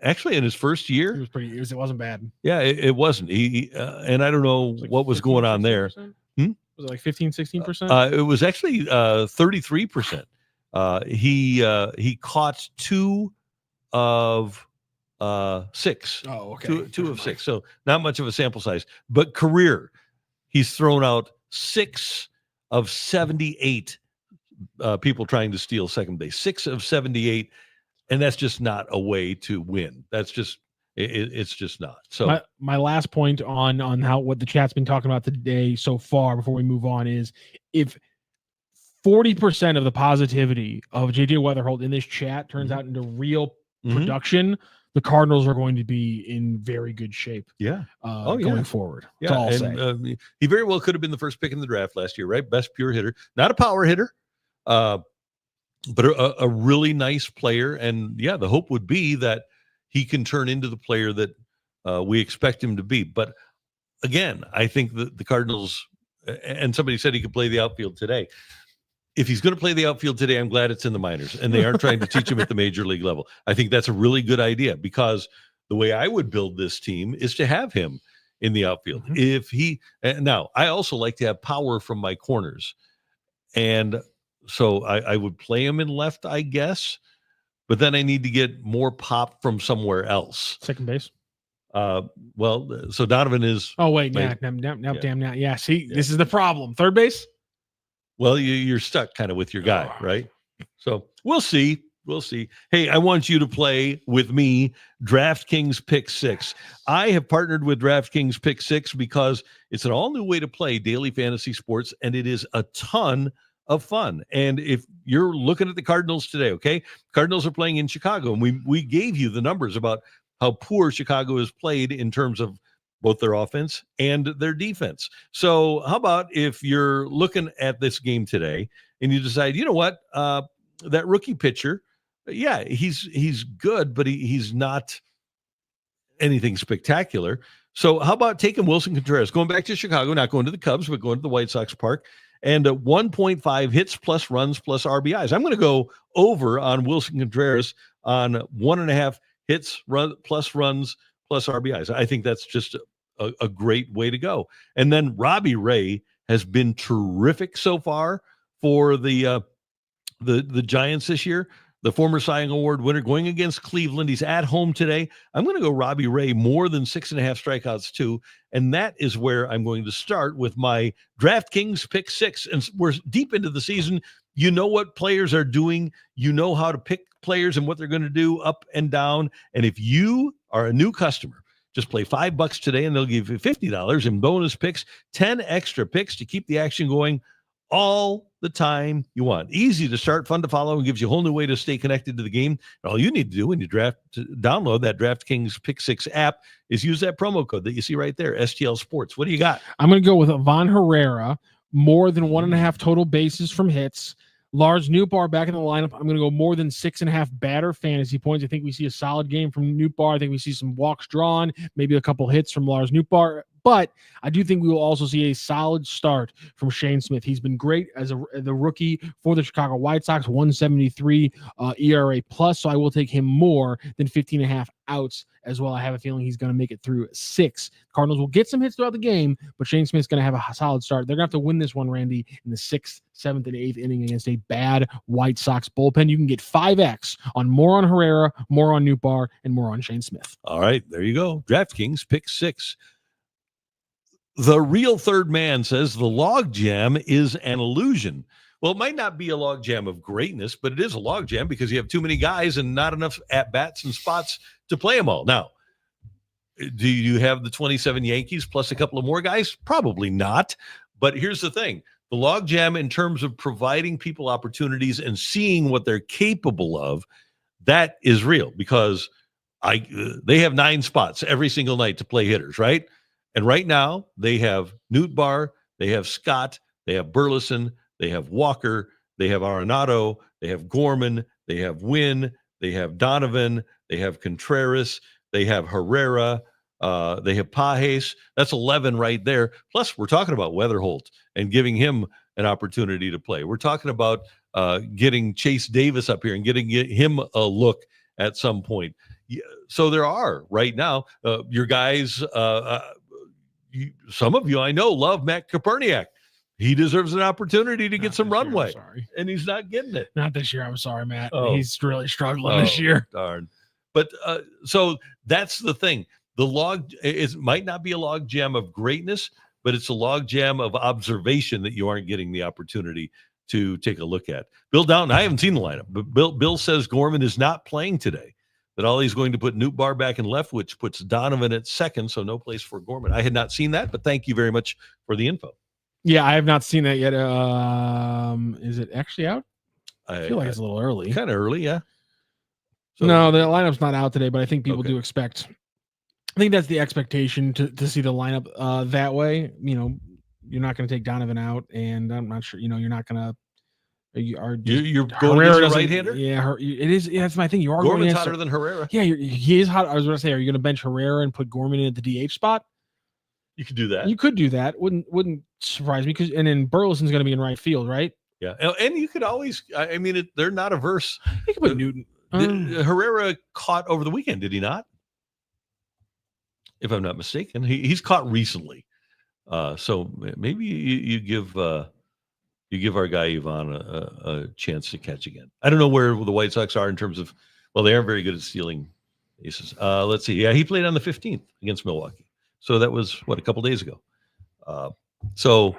Actually, in his first year, it wasn't bad. Yeah, it wasn't. He and I don't know what was going on there. Was it like 15, 16%? It was actually 33%. He caught 2 of 6. Oh, okay. 2 of 6. So not much of a sample size, but career, he's thrown out 6 of 78 people trying to steal second base. 6 of 78, and that's just not a way to win. That's just it's just not. So my last point on what the chat's been talking about today so far before we move on is, if 40% of the positivity of JJ Wetherholt in this chat turns out into real production, the Cardinals are going to be in very good shape. Yeah. Going forward. Yeah. That's all I'll say. He very well could have been the first pick in the draft last year, right? Best pure hitter, not a power hitter, but a really nice player. And yeah, the hope would be that he can turn into the player that we expect him to be. But again, I think that the Cardinals, and somebody said he could play the outfield today. If he's going to play the outfield today, I'm glad it's in the minors and they aren't trying to teach him at the major league level. I think that's a really good idea, because the way I would build this team is to have him in the outfield. If he, now I also like to have power from my corners. And so I would play him in left, I guess, but then I need to get more pop from somewhere else. Second base. Well, so Donovan is. Oh wait, damn. Yeah. See, this is the problem. Third base. Well, you're stuck kind of with your guy, right? So we'll see. We'll see. Hey, I want you to play with me DraftKings Pick 6. I have partnered with DraftKings Pick 6 because it's an all-new way to play daily fantasy sports, and it is a ton of fun. And if you're looking at the Cardinals today, okay, Cardinals are playing in Chicago, and we gave you the numbers about how poor Chicago has played in terms of both their offense and their defense. So how about if you're looking at this game today and you decide, you know what, that rookie pitcher, yeah, he's good, but he's not anything spectacular. So how about taking Willson Contreras, going back to Chicago, not going to the Cubs, but going to the White Sox park, and 1.5 hits plus runs plus RBIs. I'm going to go over on Willson Contreras on 1.5 hits plus runs plus RBIs. I think that's just a great way to go. And then Robbie Ray has been terrific so far for the Giants this year. The former Cy Young Award winner going against Cleveland. He's at home today. I'm going to go Robbie Ray more than 6.5 strikeouts too. And that is where I'm going to start with my DraftKings Pick 6. And we're deep into the season. You know what players are doing. You know how to pick players and what they're going to do up and down. And if you are a new customer, just play $5 today and they'll give you $50 in bonus picks, 10 extra picks to keep the action going all the time you want. Easy to start, fun to follow, and gives you a whole new way to stay connected to the game. And all you need to do when you download that DraftKings Pick 6 app is use that promo code that you see right there, STL Sports. What do you got? I'm going to go with Ivan Herrera, more than 1.5 total bases from hits. Lars Nootbaar back in the lineup. I'm going to go more than 6.5 batter fantasy points. I think we see a solid game from Nootbaar. I think we see some walks drawn, maybe a couple hits from Lars Nootbaar. But I do think we will also see a solid start from Shane Smith. He's been great as the rookie for the Chicago White Sox, 173 ERA plus. So I will take him more than 15.5 outs as well. I have a feeling he's going to make it through 6. Cardinals will get some hits throughout the game, but Shane Smith's going to have a solid start. They're going to have to win this one, Randy, in the 6th, 7th, and 8th inning against a bad White Sox bullpen. You can get 5X on more on Herrera, more on Nootbaar, and more on Shane Smith. All right, there you go. DraftKings Pick 6. The real third man says the logjam is an illusion. Well, it might not be a logjam of greatness, but it is a logjam because you have too many guys and not enough at-bats and spots to play them all. Now, do you have the 27 Yankees plus a couple of more guys? Probably not. But here's the thing. The logjam in terms of providing people opportunities and seeing what they're capable of, that is real because they have 9 spots every single night to play hitters, right? And right now, they have Nootbaar, they have Scott, they have Burleson, they have Walker, they have Arenado, they have Gorman, they have Wynn, they have Donovan, they have Contreras, they have Herrera, they have Pages. That's 11 right there. Plus, we're talking about Wetherholt and giving him an opportunity to play. We're talking about getting Chase Davis up here and getting him a look at some point. So there are right now your guys. Some of you I know love Matt Koperniak. He deserves an opportunity to get some runway, and he's not getting it. Not this year. I'm sorry, Matt. He's really struggling this year. Darn. But so that's the thing. It might not be a log jam of greatness, but it's a log jam of observation that you aren't getting the opportunity to take a look at. Bill Downton, I haven't seen the lineup, but Bill says Gorman is not playing today. That all he's going to put Nootbaar back in left, which puts Donovan at second, so no place for Gorman. I had not seen that, but thank you very much for the info. Yeah, I have not seen that yet. Is it actually out? I feel like it's a little early. Kind of early, yeah. So, no, the lineup's not out today, but I think people do expect. I think that's the expectation to see the lineup that way. You know, you're not going to take Donovan out, and I'm not sure. You know, you're not going to. You're going against a right-hander? Yeah, it is. Yeah, that's my thing. You are Gorman's hotter than Herrera. Yeah, he is hot. I was going to say, are you going to bench Herrera and put Gorman in at the DH spot? You could do that. You could do that. Wouldn't surprise me and then Burleson's going to be in right field, right? Yeah, and you could always. I mean, they're not averse. You could put Newton. Herrera caught over the weekend, did he not? If I'm not mistaken, he's caught recently. So maybe you give. You give our guy Ivan a chance to catch again. I don't know where the White Sox are in terms of, well, they aren't very good at stealing aces. Let's see. Yeah, he played on the 15th against Milwaukee. So that was, a couple days ago. So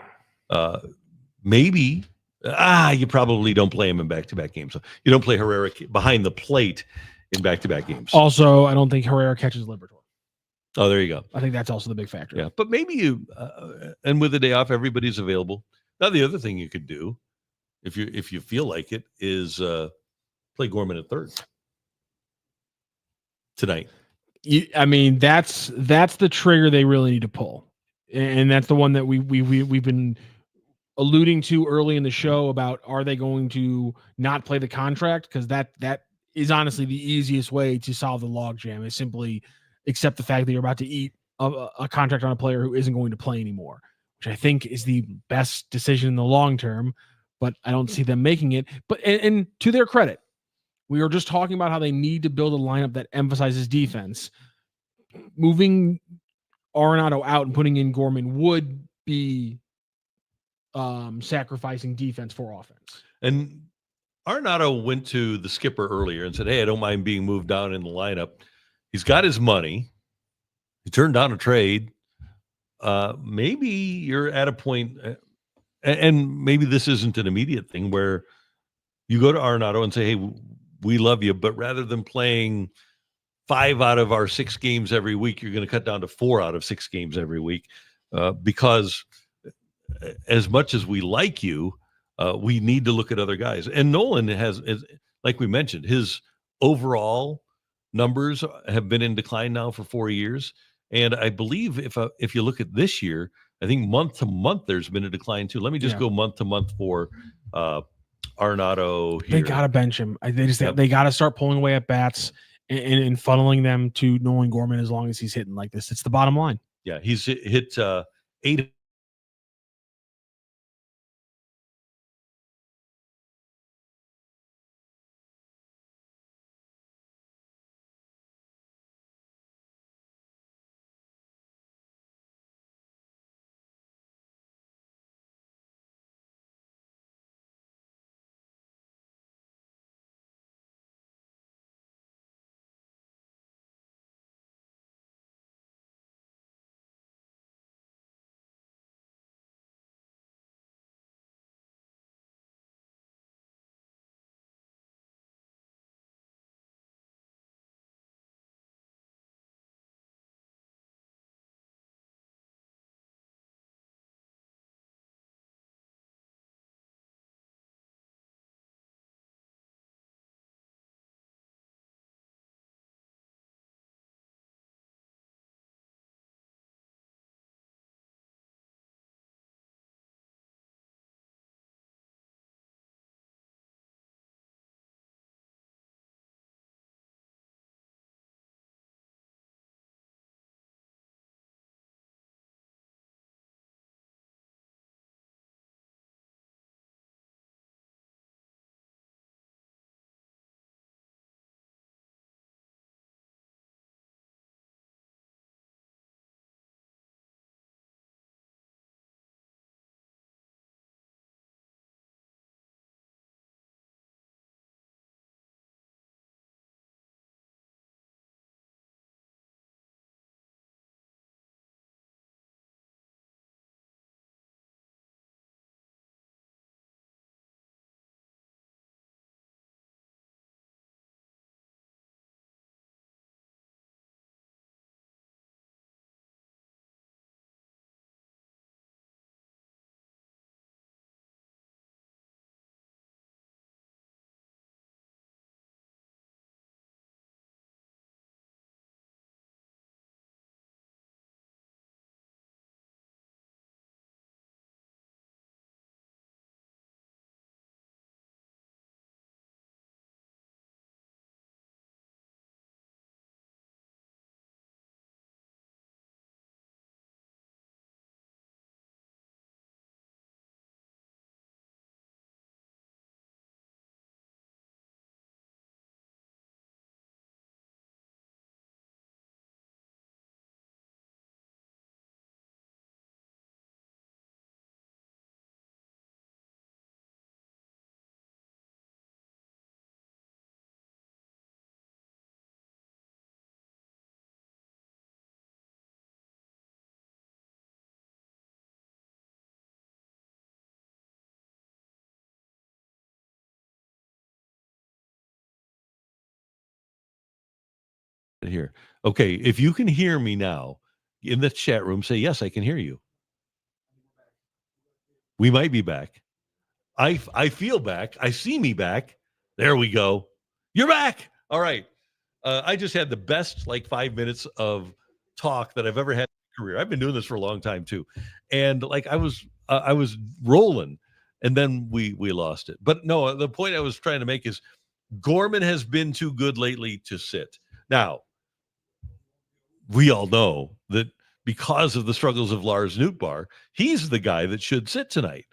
maybe You probably don't play him in back-to-back games. So you don't play Herrera behind the plate in back-to-back games. Also, I don't think Herrera catches Liberatore. Oh, there you go. I think that's also the big factor. Yeah, but maybe you and with the day off, everybody's available. Now, the other thing you could do, if you feel like it, is play Gorman at third tonight. I mean, that's the trigger they really need to pull, and that's the one that we've been alluding to early in the show about, are they going to not play the contract? Because that is honestly the easiest way to solve the logjam, is simply accept the fact that you're about to eat a contract on a player who isn't going to play anymore, which I think is the best decision in the long term, but I don't see them making it. But and to their credit, we were just talking about how they need to build a lineup that emphasizes defense. Moving Arenado out and putting in Gorman would be sacrificing defense for offense. And Arenado went to the skipper earlier and said, "Hey, I don't mind being moved down in the lineup." He's got his money. He turned down a trade. Maybe you're at a point, and maybe this isn't an immediate thing, where you go to Arenado and say, "Hey, we love you, but rather than playing 5 out of our 6 games every week, you're going to cut down to 4 out of 6 games every week, because as much as we like you, we need to look at other guys." And Nolan has, like we mentioned, his overall numbers have been in decline now for 4 years. And I believe if you look at this year, I think month to month there's been a decline too. Let me just go month to month for Arenado here. They gotta bench him. They gotta start pulling away at bats and funneling them to Nolan Gorman as long as he's hitting like this. It's the bottom line. Yeah, he's hit 8 here. Okay, if you can hear me now in the chat room, say yes, I can hear you. We might be back. I feel back. I see me back. There we go. You're back. All right. I just had the best 5 minutes of talk that I've ever had in my career. I've been doing this for a long time too, and I was rolling, and then we lost it. But no, the point I was trying to make is Gorman has been too good lately to sit. Now, we all know that because of the struggles of Lars Nootbaar, he's the guy that should sit tonight.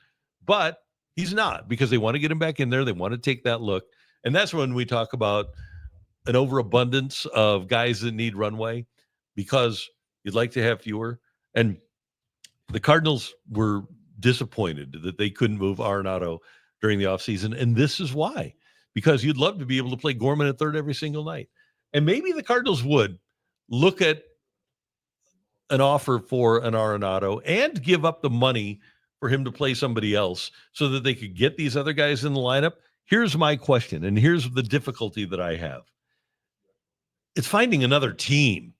But he's not, because they want to get him back in there. They want to take that look. And that's when we talk about an overabundance of guys that need runway, because you'd like to have fewer. And the Cardinals were disappointed that they couldn't move Arenado during the offseason. And this is why, because you'd love to be able to play Gorman at third every single night. And maybe the Cardinals would look at an offer for an Arenado and give up the money for him to play somebody else so that they could get these other guys in the lineup. Here's my question, and here's the difficulty that I have. It's finding another team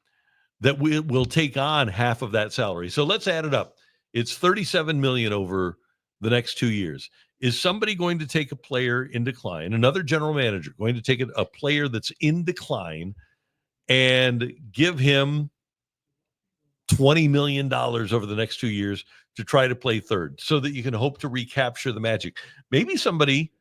that will take on half of that salary. So let's add it up. It's $37 million over the next 2 years. Is somebody going to take a player in decline, another general manager going to take a player that's in decline and give him $20 million over the next 2 years to try to play third so that you can hope to recapture the magic? Maybe somebody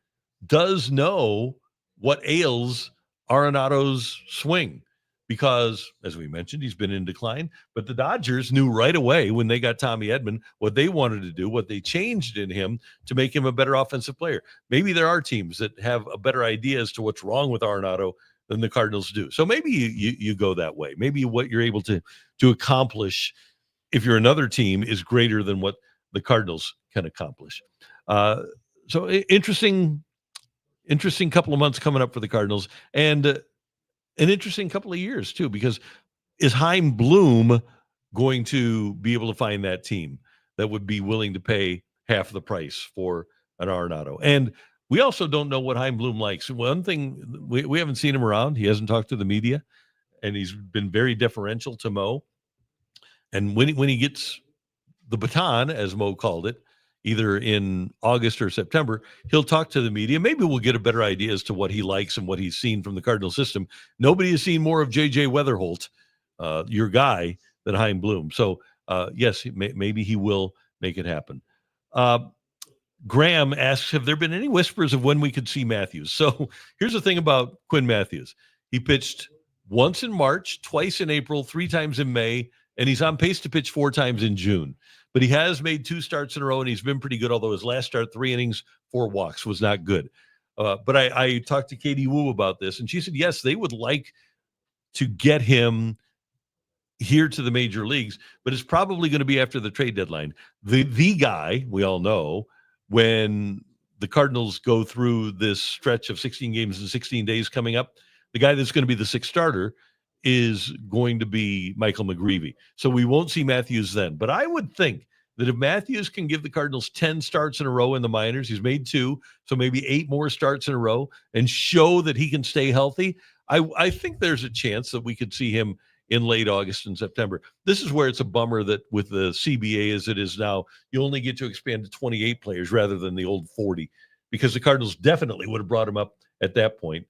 does know what ails Arenado's swing, because, as we mentioned, he's been in decline. But the Dodgers knew right away when they got Tommy Edman what they wanted to do, what they changed in him to make him a better offensive player. Maybe there are teams that have a better idea as to what's wrong with Arenado than the Cardinals do. So maybe you go that way. Maybe what you're able to accomplish if you're another team is greater than what the Cardinals can accomplish. So interesting couple of months coming up for the Cardinals, and an interesting couple of years too, because is Chaim Bloom going to be able to find that team that would be willing to pay half the price for an Arenado? And we also don't know what Chaim Bloom likes. One thing, we haven't seen him around. He hasn't talked to the media, and he's been very deferential to Mo. And when he gets the baton, as Mo called it, either in August or September, he'll talk to the media. Maybe we'll get a better idea as to what he likes and what he's seen from the Cardinal system. Nobody has seen more of J.J. Wetherholt, your guy, than Chaim Bloom. So, yes, maybe he will make it happen. Graham asks, have there been any whispers of when we could see Matthews? So here's the thing about Quinn Matthews. He pitched once in March, twice in April, 3 times in May, and he's on pace to pitch 4 times in June. But he has made 2 starts in a row, and he's been pretty good, although his last start, 3 innings, 4 walks, was not good. But I talked to Katie Wu about this, and she said, yes, they would like to get him here to the major leagues, but it's probably going to be after the trade deadline. The guy, we all know, when the Cardinals go through this stretch of 16 games in 16 days coming up, the guy that's going to be the 6th starter is going to be Michael McGreevy. So we won't see Matthews then. But I would think that if Matthews can give the Cardinals 10 starts in a row in the minors, he's made 2, so maybe 8 more starts in a row, and show that he can stay healthy, I think there's a chance that we could see him in late August and September. This is where it's a bummer that with the CBA as it is now, you only get to expand to 28 players rather than the old 40, because the Cardinals definitely would have brought him up at that point.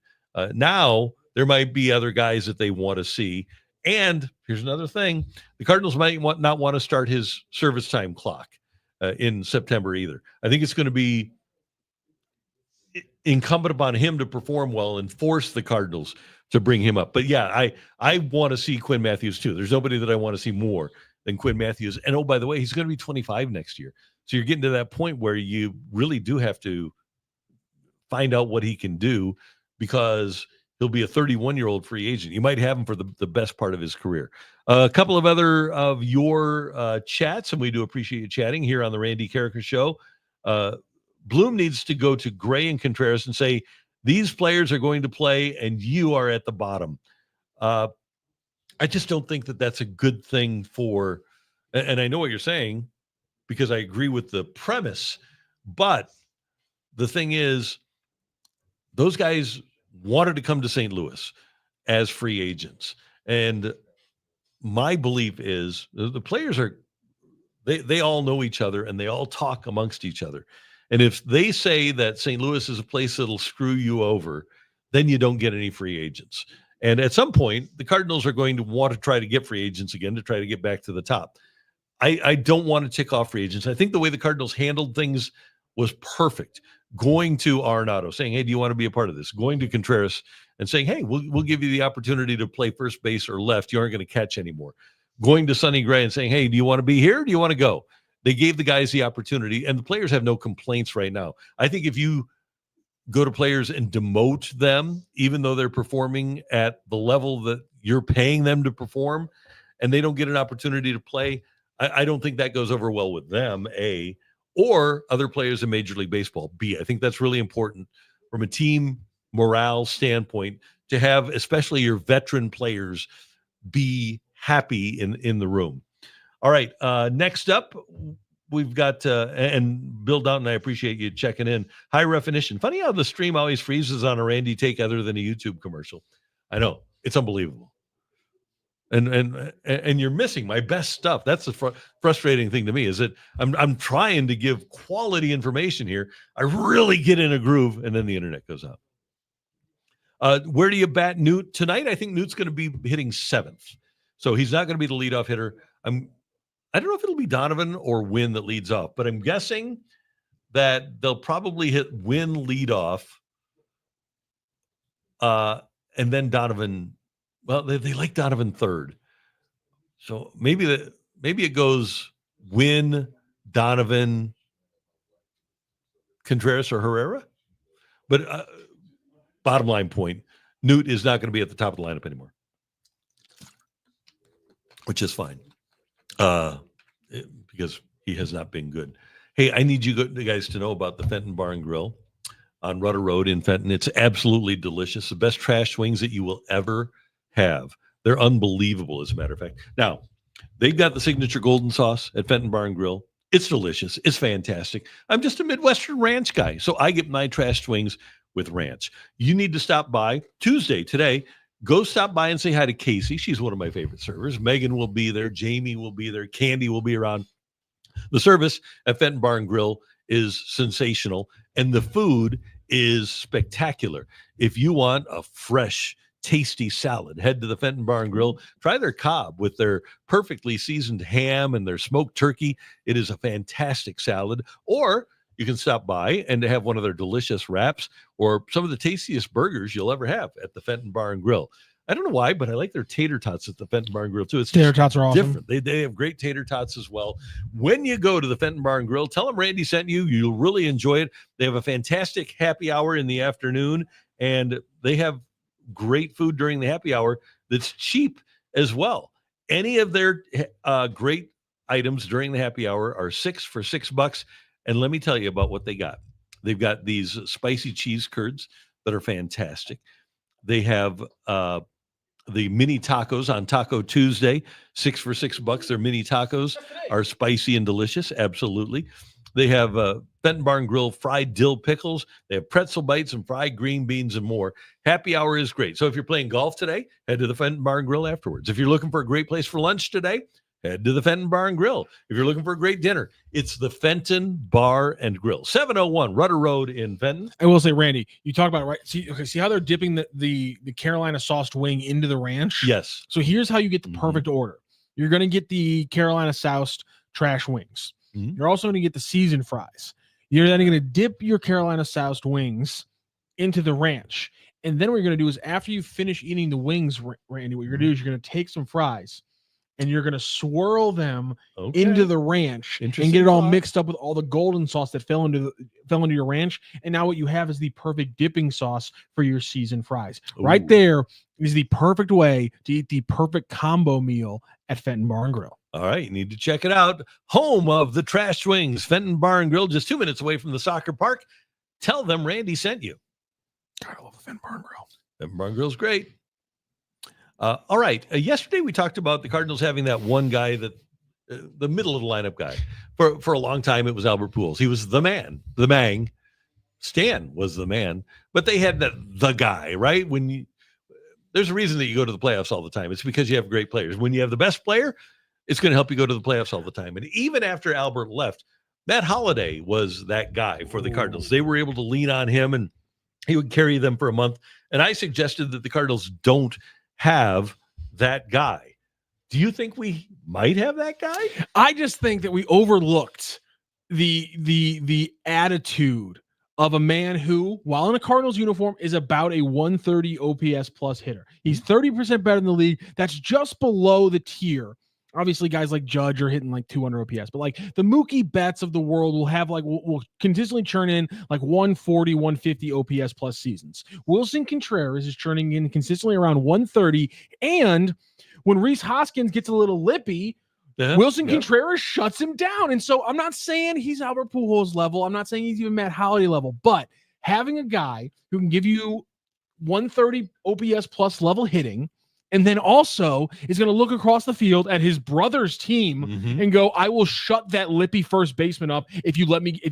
Now, there might be other guys that they want to see. And here's another thing. The Cardinals might not want to start his service time clock in September either. I think it's going to be incumbent upon him to perform well and force the Cardinals to bring him up. But yeah, I want to see Quinn Matthews too. There's nobody that I want to see more than Quinn Matthews. And oh, by the way, he's going to be 25 next year. So you're getting to that point where you really do have to find out what he can do, because he'll be a 31-year-old free agent. You might have him for the best part of his career. A couple of other of your chats, and we do appreciate you chatting here on the Randy Karraker Show. Bloom needs to go to Gray and Contreras and say, these players are going to play and you are at the bottom. I just don't think that that's a good thing for, and I know what you're saying because I agree with the premise, but the thing is, those guys wanted to come to St. Louis as free agents. And my belief is the players they all know each other and they all talk amongst each other. And if they say that St. Louis is a place that'll screw you over, then you don't get any free agents. And at some point, the Cardinals are going to want to try to get free agents again to try to get back to the top. I don't want to tick off free agents. I think the way the Cardinals handled things was perfect. Going to Arenado, saying, hey, do you want to be a part of this? Going to Contreras and saying, hey, we'll give you the opportunity to play first base or left. You aren't going to catch anymore. Going to Sonny Gray and saying, hey, do you want to be here? Do you want to go? They gave the guys the opportunity, and the players have no complaints right now. I think if you go to players and demote them, even though they're performing at the level that you're paying them to perform, and they don't get an opportunity to play, I don't think that goes over well with them, A, or other players in Major League Baseball, B. I think that's really important from a team morale standpoint to have, especially your veteran players, be happy in the room. All right, next up, we've got, and Bill Downton, I appreciate you checking in. High definition. Funny how the stream always freezes on a Randy take other than a YouTube commercial. I know, it's unbelievable. And you're missing my best stuff. That's the frustrating thing to me, is that I'm trying to give quality information here. I really get in a groove, and then the internet goes out. Where do you bat Newt tonight? I think Newt's going to be hitting 7th, so he's not going to be the leadoff hitter. I don't know if it'll be Donovan or Wynn that leads off, but I'm guessing that they'll probably hit Wynn leadoff, and then Donovan. Well, they like Donovan third, so maybe it goes Wynn, Donovan, Contreras, or Herrera. But bottom line point, Newt is not going to be at the top of the lineup anymore, which is fine, because he has not been good. Hey, I need you guys to know about the Fenton Bar and Grill on Rudder Road in Fenton. It's absolutely delicious. The best trash wings that you will ever have. They're unbelievable, as a matter of fact. Now, they've got the signature golden sauce at Fenton Bar and Grill. It's delicious. It's fantastic. I'm just a Midwestern ranch guy, so I get my trash wings with ranch. You need to stop by Tuesday, today. Go stop by and say hi to Casey. She's one of my favorite servers. Megan will be there. Jamie will be there. Candy will be around. The service at Fenton Bar and Grill is sensational, and the food is spectacular. If you want a fresh, tasty salad, head to the Fenton Bar and Grill. Try their Cobb with their perfectly seasoned ham and their smoked turkey. It is a fantastic salad. Or you can stop by and have one of their delicious wraps or some of the tastiest burgers you'll ever have at the Fenton Bar and Grill. I don't know why, but I like their tater tots at the Fenton Bar and Grill too. It's tater tots are awesome. Different. They have great tater tots as well. When you go to the Fenton Bar and Grill, tell them Randy sent you. You'll really enjoy it. They have a fantastic happy hour in the afternoon, and they have great food during the happy hour that's cheap as well. Any of their great items during the happy hour are $6 for $6. And let me tell you about what they got. They've got these spicy cheese curds that are fantastic. They have the mini tacos on Taco Tuesday, $6 for $6. Their mini tacos are spicy and delicious. Absolutely. They have Fenton Bar and Grill fried dill pickles. They have pretzel bites and fried green beans and more. Happy hour is great. So if you're playing golf today, head to the Fenton Bar and Grill afterwards. If you're looking for a great place for lunch today, head to the Fenton Bar and Grill. If you're looking for a great dinner, it's the Fenton Bar and Grill, 701 Rudder Road in Fenton. I will say, Randy, you talk about it, right? See how they're dipping the Carolina sauced wing into the ranch? Yes. So here's how you get the perfect order. You're going to get the Carolina sauced trash wings. Mm-hmm. You're also going to get the seasoned fries. You're then going to dip your Carolina sauced wings into the ranch. And then what you're going to do is, after you finish eating the wings, Randy, what you're going to do is you're going to take some fries and you're going to swirl them into the ranch and get it all mixed up with all the golden sauce that fell into your ranch. And now what you have is the perfect dipping sauce for your seasoned fries. Ooh. Right there is the perfect way to eat the perfect combo meal at Fenton Bar and Grill. All right, you need to check it out. Home of the trash wings, Fenton Bar and Grill, just 2 minutes away from the soccer park. Tell them Randy sent you. God, I love the Fenton Bar and Grill. Fenton Bar and Grill's great. All right. Yesterday we talked about the Cardinals having that one guy that the middle of the lineup guy. For a long time, it was Albert Pujols. He was the man, the mang. Stan was the man, but they had the guy, right? there's a reason that you go to the playoffs all the time. It's because you have great players. When you have the best player, it's going to help you go to the playoffs all the time. And even after Albert left, Matt Holliday was that guy for the Cardinals. They were able to lean on him, and he would carry them for a month. And I suggested that the Cardinals don't have that guy. Do you think we might have that guy? I just think that we overlooked the attitude of a man who, while in a Cardinals uniform, is about a 130 OPS plus hitter. He's 30% better than the league. That's just below the tier. Obviously, guys like Judge are hitting like 200 OPS, but like the Mookie Betts of the world will have like, will consistently churn in like 140, 150 OPS plus seasons. Willson Contreras is churning in consistently around 130. And when Rhys Hoskins gets a little lippy, Willson Contreras shuts him down. And so I'm not saying he's Albert Pujols level. I'm not saying he's even Matt Holliday level, but having a guy who can give you 130 OPS plus level hitting, and then also is going to look across the field at his brother's team and go, I will shut that lippy first baseman up if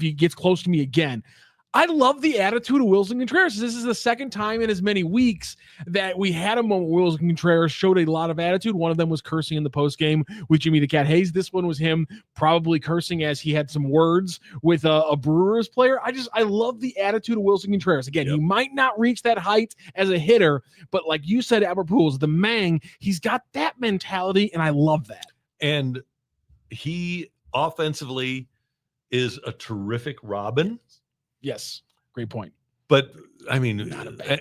he gets close to me again. I love the attitude of Willson Contreras. This is the second time in as many weeks that we had a moment where Willson Contreras showed a lot of attitude. One of them was cursing in the postgame with Jimmy the Cat Hayes. This one was him probably cursing as he had some words with a Brewers player. I love the attitude of Willson Contreras. Again, he might not reach that height as a hitter, but like you said, Albert Pujols, the Mang, he's got that mentality, and I love that. And he offensively is a terrific Robin. Yes, great point. But I mean,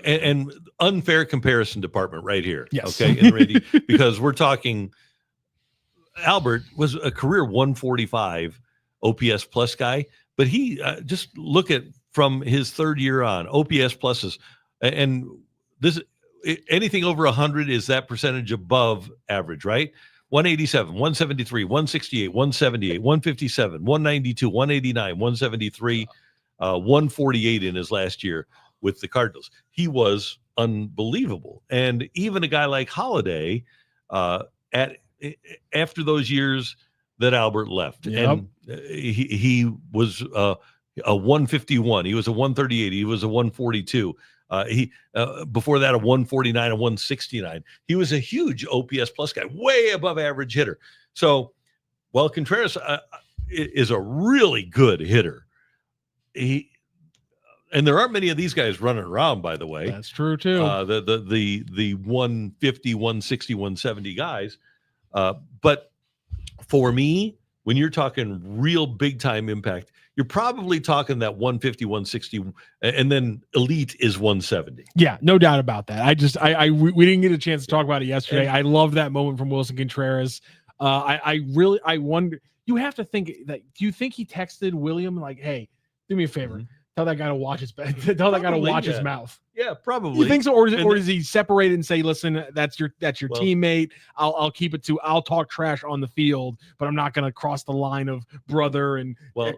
and unfair comparison department right here. Yes. Okay. And Randy, because we're talking, Albert was a career 145 OPS plus guy, but he just look at from his third year on OPS pluses, and this anything over 100 is that percentage above average, right? 187, 173, 168, 178, 157, 192, 189, 173. 148 in his last year with the Cardinals. He was unbelievable. And even a guy like Holliday, after those years that Albert left, and he was a 151. He was a 138. He was a 142. Before that, a 149, a 169. He was a huge OPS plus guy, way above average hitter. So while Contreras is a really good hitter, and there aren't many of these guys running around, by the way. That's true too. The 150, 160, 170 guys. But for me, when you're talking real big time impact, you're probably talking that 150, 160, and then elite is 170. Yeah, no doubt about that. We didn't get a chance to talk about it yesterday. I love that moment from Willson Contreras. I wonder, you have to think that, do you think he texted William like, hey, do me a favor, tell that guy to watch his his mouth? Yeah, probably. You think so, or does he separate and say, listen, that's your teammate. I'll keep it to, I'll talk trash on the field, but I'm not going to cross the line of brother and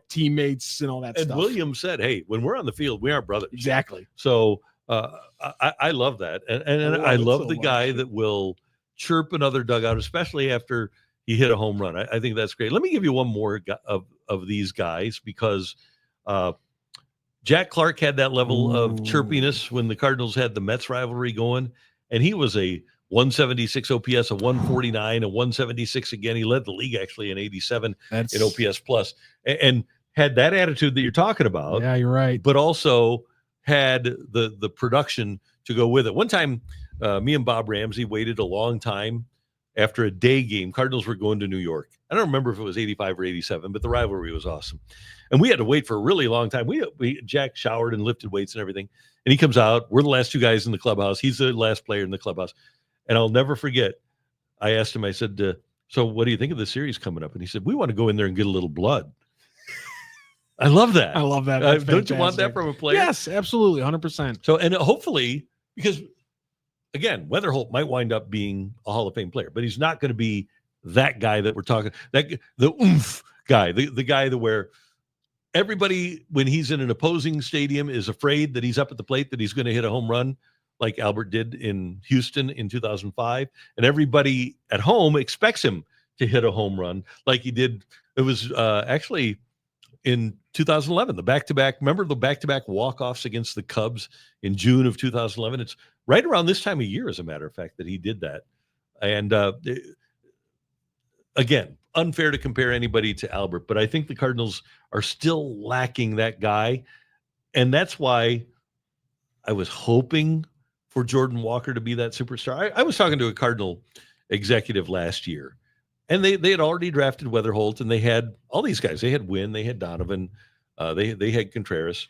teammates and all that stuff. And William said, hey, when we're on the field, we aren't brothers. Exactly. So I love that, and I love the guy that will chirp another dugout, especially after he hit a home run. I think that's great. Let me give you one more of these guys, because Jack Clark had that level of chirpiness when the Cardinals had the Mets rivalry going, and he was a 176 OPS, a 149, a 176 again. He led the league actually in 87 in OPS plus, and had that attitude that you're talking about. Yeah, you're right. But also had the production to go with it. One time, me and Bob Ramsey waited a long time after a day game. Cardinals were going to New York. I don't remember if it was 85 or 87, but the rivalry was awesome. And we had to wait for a really long time. Jack showered and lifted weights and everything. And he comes out. We're the last two guys in the clubhouse. He's the last player in the clubhouse. And I'll never forget, I asked him, I said, so what do you think of the series coming up? And he said, we want to go in there and get a little blood. I love that. I love that. Don't you want that from a player? Yes, absolutely. 100%. So, and hopefully, because again, Wetherholt might wind up being a Hall of Fame player, but he's not going to be that guy that we're talking, the oomph guy, the guy that where everybody, when he's in an opposing stadium, is afraid that he's up at the plate, that he's going to hit a home run like Albert did in Houston in 2005. And everybody at home expects him to hit a home run like he did. It was actually in 2011, the back-to-back. Remember the back-to-back walk-offs against the Cubs in June of 2011? It's right around this time of year, as a matter of fact, that he did that. And again, unfair to compare anybody to Albert, but I think the Cardinals are still lacking that guy. And that's why I was hoping for Jordan Walker to be that superstar. I was talking to a Cardinal executive last year, and they had already drafted Wetherholt, and they had all these guys. They had Wynn, they had Donovan, they had Contreras.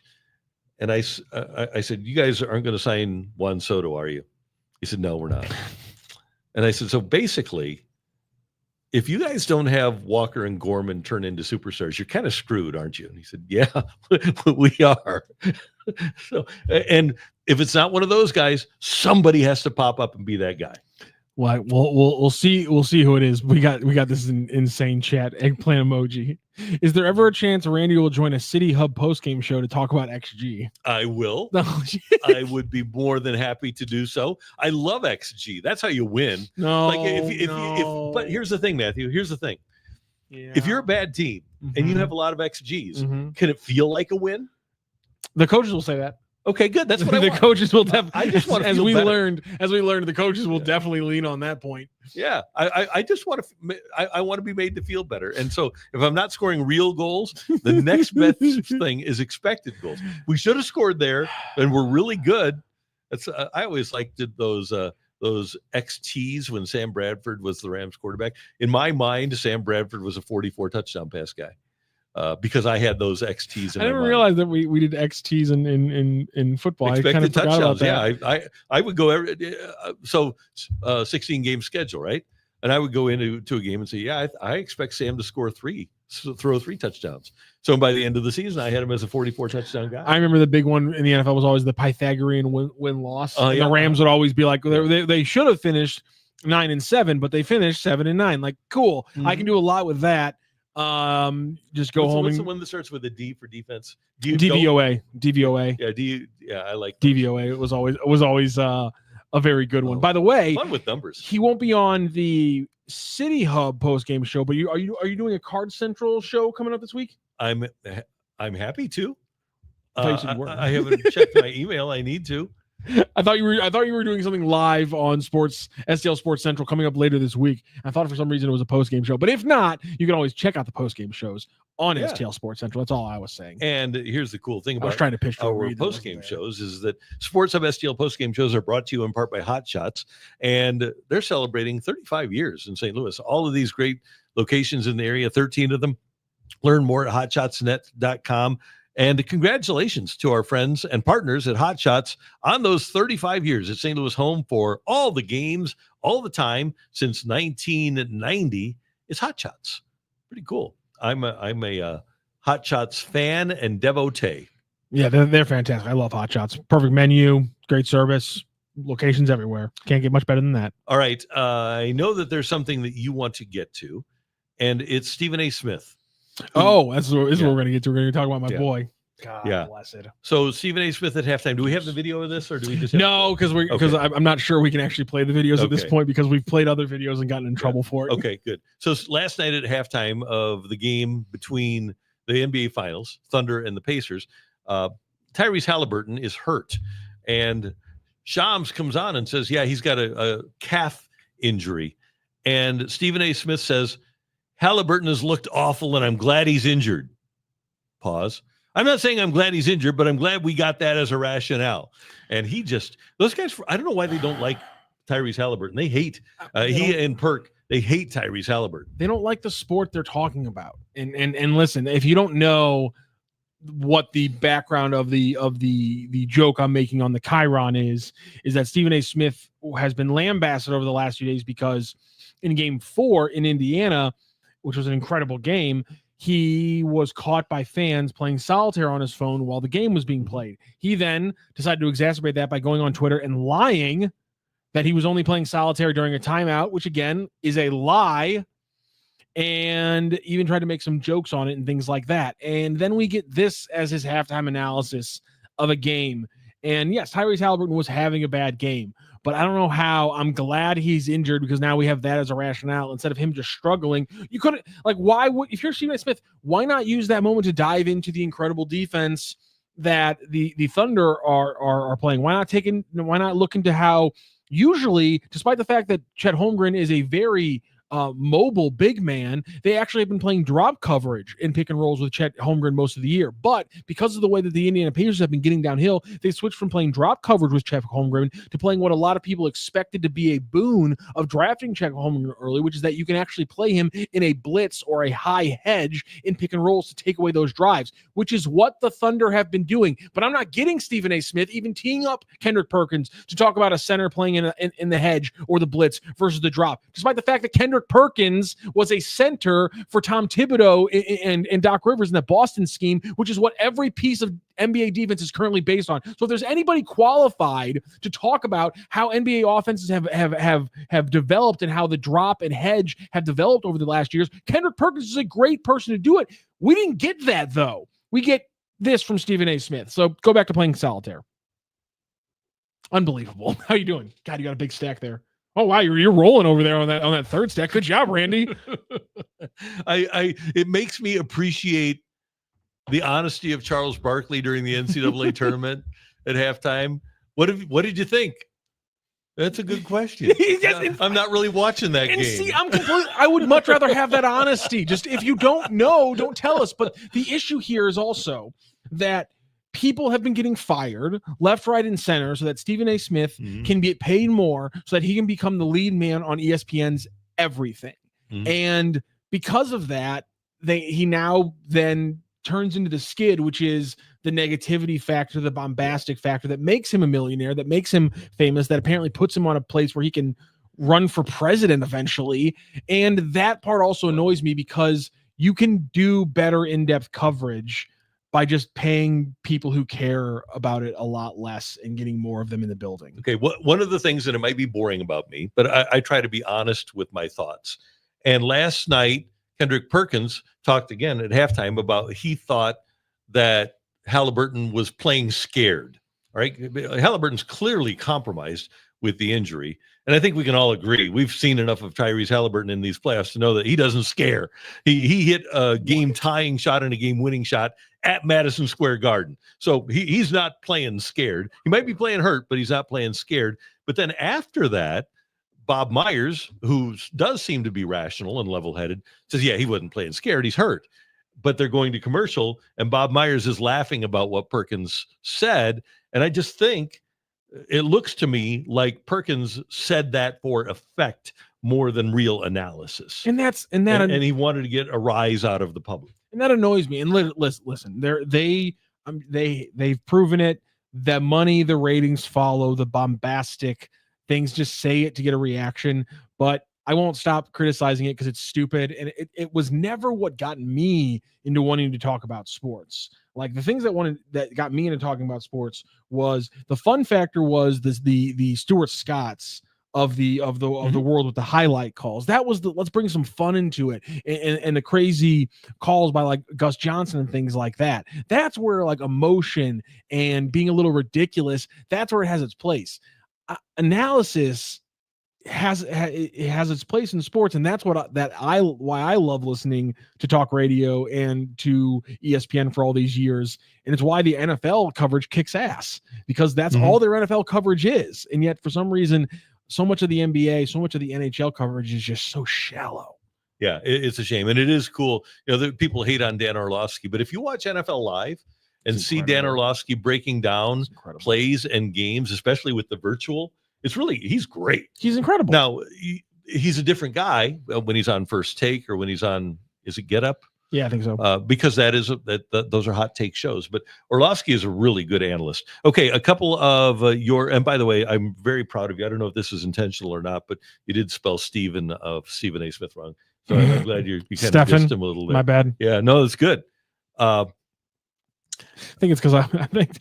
And I said, you guys aren't going to sign Juan Soto, are you? He said, no, we're not. And I said, so basically, if you guys don't have Walker and Gorman turn into superstars, you're kind of screwed, aren't you? And he said, yeah, we are. So, and if it's not one of those guys, somebody has to pop up and be that guy. Well, we'll see. We'll see who it is. We got this insane chat eggplant emoji. Is there ever a chance Randy will join a City Hub postgame show to talk about XG? I will. I would be more than happy to do so. I love XG. That's how you win. No, like if but here's the thing, Matthew. Here's the thing. Yeah. If you're a bad team and you have a lot of XGs, can it feel like a win? The coaches will say that. Okay, good. That's what I want. Coaches will definitely. I just want to as feel we better. learned, the coaches will definitely lean on that point. Yeah, I just want to. I want to be made to feel better, and so if I'm not scoring real goals, the next best thing is expected goals. We should have scored there, and we're really good. That's I always liked those XTs when Sam Bradford was the Rams quarterback. In my mind, Sam Bradford was a 44 touchdown pass guy. Because I had those XTs. I never realized that we did XTs in football. Expected I kind of forgot about that. Yeah, I would go every 16 game schedule, right? And I would go into a game and say, yeah, I expect Sam to throw 3 touchdowns. So by the end of the season, I had him as a 44 touchdown guy. I remember the big one in the NFL was always the Pythagorean win-loss. The Rams would always be like, they should have finished 9-7, but they finished 7-9. Like, cool. I can do a lot with that. Just go home. What's the one that starts with a D for defense? DVOA. Yeah, I like DVOA. It was always a very good one. By the way, fun with numbers. He won't be on the City Hub post game show, but are you doing a Card Central show coming up this week? I'm happy to. I haven't checked my email. I need to. I thought you were doing something live on STL Sports Central coming up later this week. I thought for some reason it was a post game show, but if not, you can always check out the post game shows on STL Sports Central. That's all I was saying. And here's the cool thing about trying to pitch our post game shows is that Sports Hub STL post game shows are brought to you in part by Hot Shots, and they're celebrating 35 years in St. Louis. All of these great locations in the area, 13 of them. Learn more at hotshotsnet.com. And congratulations to our friends and partners at Hot Shots on those 35 years at St. Louis home for all the games, all the time since 1990. It's Hot Shots. Pretty cool. I'm a Hot Shots fan and devotee. Yeah, they're fantastic. I love Hot Shots. Perfect menu, great service, locations everywhere. Can't get much better than that. All right. I know that there's something that you want to get to, and it's Stephen A. Smith. Oh, this is what we're going to get to. We're going to talk about my boy. God bless it. So Stephen A. Smith at halftime. Do we have the video of this, or do we just no? Because I'm not sure we can actually play the videos at this point because we've played other videos and gotten in trouble for it. Okay, good. So last night at halftime of the game between the NBA Finals, Thunder and the Pacers, Tyrese Halliburton is hurt, and Shams comes on and says, "Yeah, he's got a calf injury," and Stephen A. Smith says, Halliburton has looked awful, and I'm glad he's injured. Pause. I'm not saying I'm glad he's injured, but I'm glad we got that as a rationale. And those guys, I don't know why they don't like Tyrese Halliburton. They hate, he and Perk, they hate Tyrese Halliburton. They don't like the sport they're talking about. And listen, if you don't know what the background of the joke I'm making on the Chiron is that Stephen A. Smith has been lambasted over the last few days because in Game 4 in Indiana, which was an incredible game, he was caught by fans playing solitaire on his phone while the game was being played. He then decided to exacerbate that by going on Twitter and lying that he was only playing solitaire during a timeout, which again is a lie, and even tried to make some jokes on it and things like that. And then we get this as his halftime analysis of a game. And yes, Tyrese Halliburton was having a bad game, but I don't know how. I'm glad he's injured because now we have that as a rationale instead of him just struggling. You couldn't, like, why would, if you're Stephen A. Smith, why not use that moment to dive into the incredible defense that the Thunder are playing? Why not look into how usually, despite the fact that Chet Holmgren is a very mobile big man, they actually have been playing drop coverage in pick and rolls with Chet Holmgren most of the year. But because of the way that the Indiana Pacers have been getting downhill, they switched from playing drop coverage with Chet Holmgren to playing what a lot of people expected to be a boon of drafting Chet Holmgren early, which is that you can actually play him in a blitz or a high hedge in pick and rolls to take away those drives, which is what the Thunder have been doing. But I'm not getting Stephen A. Smith even teeing up Kendrick Perkins to talk about a center playing in the hedge or the blitz versus the drop, despite the fact that Kendrick Perkins was a center for Tom Thibodeau and Doc Rivers in the Boston scheme, which is what every piece of NBA defense is currently based on. So if there's anybody qualified to talk about how NBA offenses have developed and how the drop and hedge have developed over the last years, Kendrick Perkins is a great person to do it. We didn't get that, though. We get this from Stephen A. Smith. So go back to playing solitaire. Unbelievable. How you doing? God, you got a big stack there. Oh wow, you're rolling over there on that third stack. Good job, Randy. It makes me appreciate the honesty of Charles Barkley during the NCAA tournament at halftime. What did you think? That's a good question. I'm not really watching that game. See, I would much rather have that honesty. Just if you don't know, don't tell us. But the issue here is also that people have been getting fired left, right, and center so that Stephen A. Smith can get paid more so that he can become the lead man on ESPN's everything. And because of that, he now then turns into the skid, which is the negativity factor, the bombastic factor that makes him a millionaire, that makes him famous, that apparently puts him on a place where he can run for president eventually. And that part also annoys me because you can do better in-depth coverage by just paying people who care about it a lot less and getting more of them in the building. Okay, one of the things that it might be boring about me, but I try to be honest with my thoughts. And last night, Kendrick Perkins talked again at halftime about he thought that Halliburton was playing scared. All right, Halliburton's clearly compromised with the injury. And I think we can all agree. We've seen enough of Tyrese Halliburton in these playoffs to know that he doesn't scare. He hit a game-tying shot and a game-winning shot at Madison Square Garden. So he's not playing scared. He might be playing hurt, but he's not playing scared. But then after that, Bob Myers, who does seem to be rational and level-headed, says, yeah, he wasn't playing scared. He's hurt. But they're going to commercial, and Bob Myers is laughing about what Perkins said. And I just think it looks to me like Perkins said that for effect more than real analysis. And he wanted to get a rise out of the public. And that annoys me. And listen, they've proven it. The money, the ratings follow the bombastic things. Just say it to get a reaction. But I won't stop criticizing it because it's stupid. And it was never what got me into wanting to talk about sports. Like the things that got me into talking about sports was the fun factor was the Stuart Scotts of the world with the highlight calls. That was let's bring some fun into it, and the crazy calls by like Gus Johnson and things like that. That's where like emotion and being a little ridiculous, that's where it has its place. It has its place in sports, and that's why I love listening to talk radio and to ESPN for all these years, and it's why the NFL coverage kicks ass, because that's all their NFL coverage is. And yet for some reason, so much of the NBA, so much of the NHL coverage is just so shallow. Yeah, it's a shame, and it is cool. You know, people hate on Dan Orlovsky, but if you watch NFL Live and see Dan Orlovsky breaking down plays and games, especially with the virtual, he's great. He's incredible. Now, he's a different guy when he's on First Take or when he's on, is it Get Up? Yeah, I think so. Because those are hot take shows. But Orlovsky is a really good analyst. Okay, a couple of and by the way, I'm very proud of you. I don't know if this is intentional or not, but you did spell Stephen of Stephen A. Smith wrong. So I'm glad you kind of dissed him a little bit. My bad. Yeah, no, it's good. I think it's because I think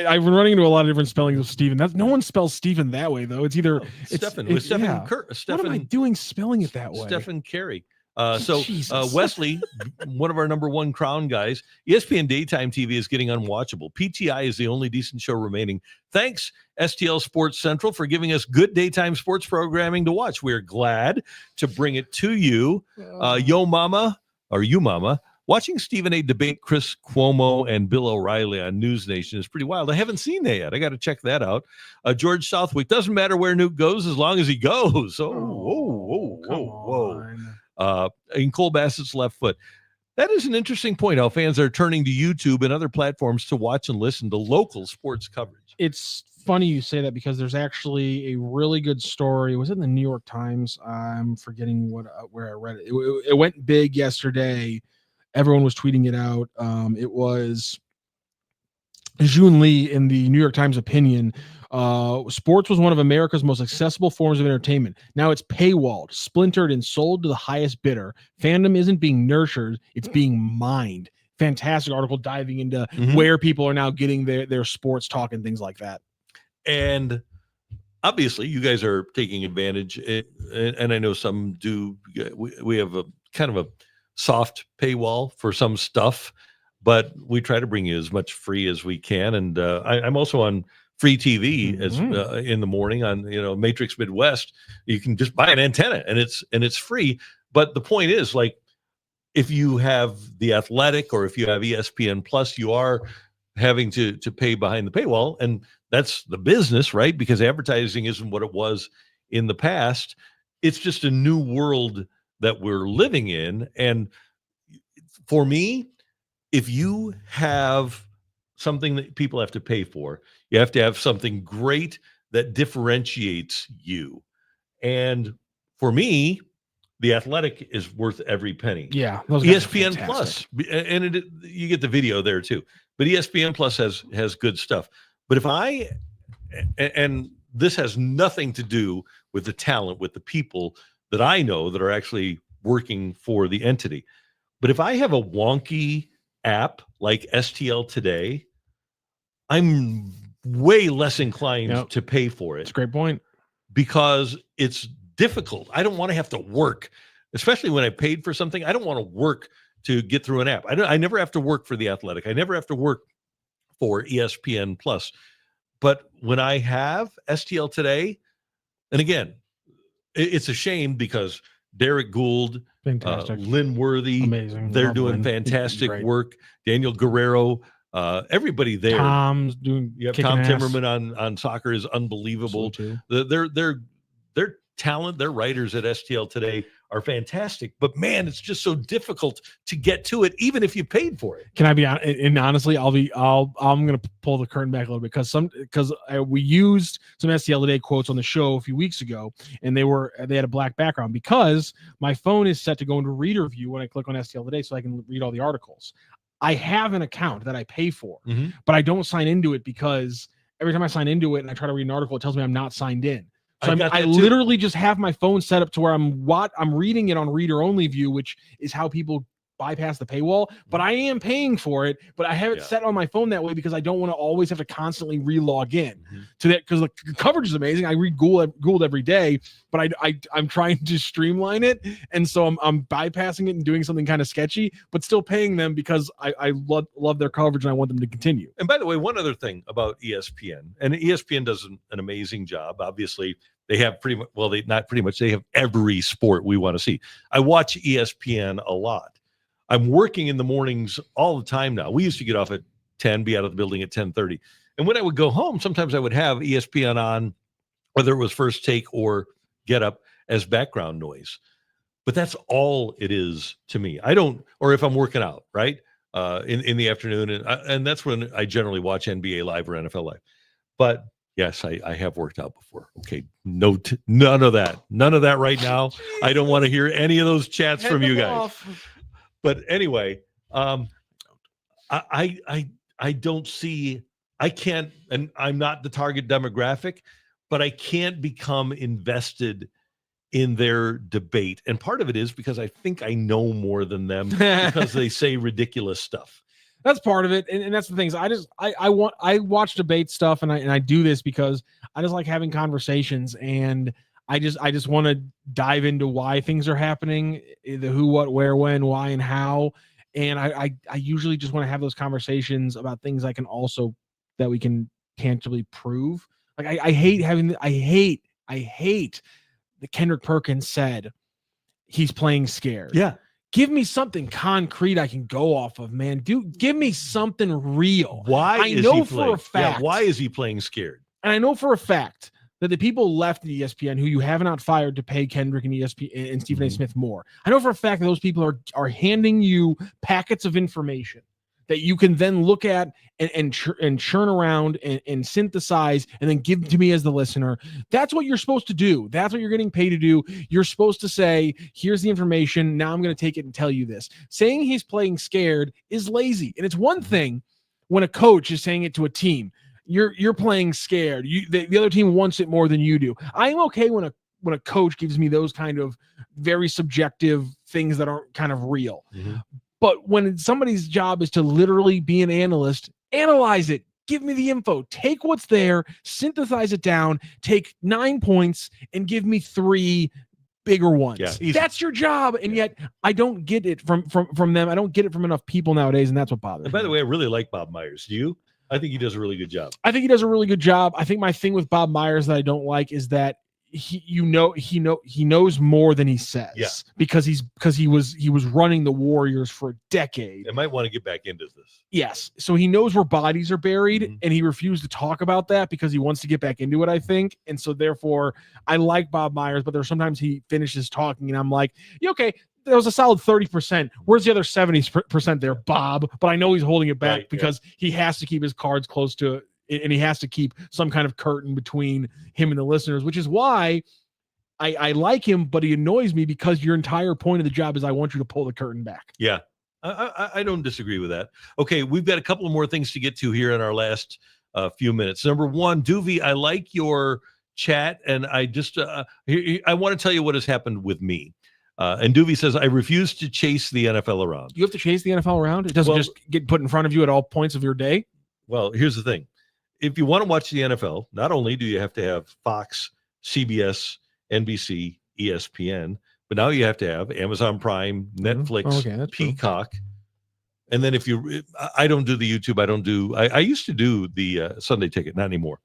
I've been running into a lot of different spellings of Stephen. No one spells Stephen that way, though. It's either Stephen with Stephen. What am I doing spelling it that way? Stephen Carey. Jesus. Wesley, one of our number one Crown guys, ESPN Daytime TV is getting unwatchable. PTI is the only decent show remaining. Thanks, STL Sports Central, for giving us good daytime sports programming to watch. We're glad to bring it to you. Yo Mama, or You Mama, watching Stephen A. debate Chris Cuomo and Bill O'Reilly on News Nation is pretty wild. I haven't seen that yet. I got to check that out. George Southwick, doesn't matter where Newt goes as long as he goes. Whoa. In Cole Bassett's left foot. That is an interesting point, how fans are turning to YouTube and other platforms to watch and listen to local sports coverage. It's funny you say that because there's actually a really good story. It was in the New York Times. I'm forgetting where I read it. It went big yesterday. Everyone was tweeting it out. It was June Lee in the New York Times opinion. Sports was one of America's most accessible forms of entertainment. Now it's paywalled, splintered, and sold to the highest bidder. Fandom isn't being nurtured, it's being mined. Fantastic article diving into where people are now getting their sports talk and things like that. And obviously you guys are taking advantage, and I know some do. We have a kind of a soft paywall for some stuff, but we try to bring you as much free as we can. And I'm also on free TV as in the morning on Matrix Midwest. You can just buy an antenna and it's free. But the point is, like, if you have The Athletic or if you have ESPN Plus, you are having to pay behind the paywall, and that's the business, right? Because advertising isn't what it was in the past. It's just a new world that we're living in. And for me, if you have something that people have to pay for, you have to have something great that differentiates you. And for me, The Athletic is worth every penny. Yeah. ESPN Plus, and you get the video there too. But ESPN Plus has good stuff. But if and this has nothing to do with the talent, with the people that I know that are actually working for the entity. But if I have a wonky app like STL Today, I'm way less inclined to pay for it. That's a great point. Because it's difficult. I don't want to have to work, especially when I paid for something. I don't want to work to get through an app. I never have to work for The Athletic. I never have to work for ESPN Plus. But when I have STL Today, and again, it's a shame because Derek Gould, Lynn Worthy, amazing. They're doing fantastic work. Daniel Guerrero, everybody there. Tom's doing. You have Tom Timmerman on soccer is unbelievable. Their talent, their writers at STL Today are fantastic. But man, it's just so difficult to get to it, even if you paid for it. Can I be honest? And honestly, I'm going to pull the curtain back a little bit because we used some STL Today quotes on the show a few weeks ago, and they had a black background because my phone is set to go into reader view when I click on STL Today, so I can read all the articles. I have an account that I pay for, but I don't sign into it because every time I sign into it and I try to read an article, it tells me I'm not signed in. So I literally just have my phone set up to where I'm reading it on reader only view, which is how people bypass the paywall. But I am paying for it, but I have it set on my phone that way because I don't want to always have to constantly re-log in to that, because the coverage is amazing. I read Gould every day, but I'm trying to streamline it, and so I'm bypassing it and doing something kind of sketchy, but still paying them because I love their coverage and I want them to continue. And by the way, one other thing about ESPN, and ESPN does an amazing job. Obviously, they have they have every sport we want to see. I watch ESPN a lot. I'm working in the mornings all the time now. We used to get off at 10, be out of the building at 10:30. And when I would go home, sometimes I would have ESPN on, whether it was First Take or Get Up, as background noise. But that's all it is to me. Or if I'm working out, right, in the afternoon. And that's when I generally watch NBA Live or NFL Live. But yes, I have worked out before. Okay, none of that. None of that right now. I don't want to hear any of those chats from you guys. But anyway, I don't see, I can't, and I'm not the target demographic, but I can't become invested in their debate. And part of it is because I think I know more than them because they say ridiculous stuff. That's part of it. And that's the things I watch debate stuff, and I do this because I just like having conversations, and I just want to dive into why things are happening, the who, what, where, when, why, and how. And I usually just want to have those conversations about things I can also that we can tangibly prove. Like I hate that Kendrick Perkins said he's playing scared. Yeah. Give me something concrete I can go off of, man. Give me something real. Why is he for a fact? Yeah, why is he playing scared? And I know for a fact that the people left the ESPN who you have not fired to pay Kendrick and ESPN and Stephen A. Smith more. I know for a fact that those people are handing you packets of information that you can then look at and churn around and synthesize and then give to me as the listener. That's what you're supposed to do. That's what you're getting paid to do. You're supposed to say, here's the information. Now I'm going to take it and tell you this. Saying he's playing scared is lazy. And it's one thing when a coach is saying it to a team. You're playing scared. The other team wants it more than you do. I'm okay when a coach gives me those kind of very subjective things that aren't kind of real. Mm-hmm. But when somebody's job is to literally be an analyst, analyze it, give me the info, take what's there, synthesize it down, take 9 points and give me 3 bigger ones. Yeah, that's your job. And yet I don't get it from them. I don't get it from enough people nowadays. And that's what bothers me. And by the way, I really like Bob Myers. Do you? I think he does a really good job. I think he does a really good job. I think my thing with Bob Myers that I don't like is that he knows more than he says. Yeah. Because he was running the Warriors for a decade. I might want to get back into this. Yes. So he knows where bodies are buried, and he refused to talk about that because he wants to get back into it, I think. And so therefore I like Bob Myers, but there's sometimes he finishes talking and I'm like, yeah, okay, there was a solid 30%. Where's the other 70% there, Bob? But I know he's holding it back because he has to keep his cards close to it, and he has to keep some kind of curtain between him and the listeners, which is why I like him, but he annoys me because your entire point of the job is I want you to pull the curtain back. Yeah, I don't disagree with that. Okay, we've got a couple of more things to get to here in our last few minutes. Number one, Doovie, I like your chat, and I just I want to tell you what has happened with me. And Doovie says, I refuse to chase the NFL around. You have to chase the NFL around? It doesn't just get put in front of you at all points of your day? Well, here's the thing. If you want to watch the NFL, not only do you have to have Fox, CBS, NBC, ESPN, but now you have to have Amazon Prime, Netflix, Peacock. And then I don't do the YouTube. I used to do the Sunday Ticket, not anymore.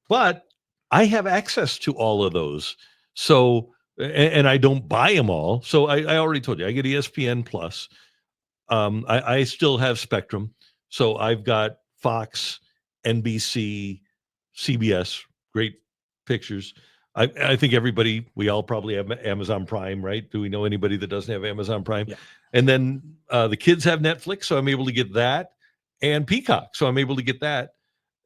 But I have access to all of those. So, and I don't buy them all. So I already told you, I get ESPN Plus. I still have Spectrum. So I've got Fox, NBC, CBS, great pictures. I think we all probably have Amazon Prime, right? Do we know anybody that doesn't have Amazon Prime? Yeah. And then the kids have Netflix, so I'm able to get that, and Peacock, so I'm able to get that.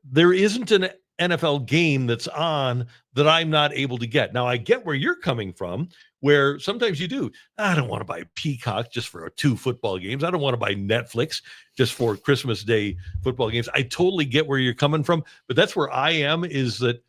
There isn't an NFL game that's on that I'm not able to get. Now, I get where you're coming from, where sometimes you do. I don't want to buy Peacock just for 2 football games. I don't want to buy Netflix just for Christmas Day football games. I totally get where you're coming from, but that's where I am, is that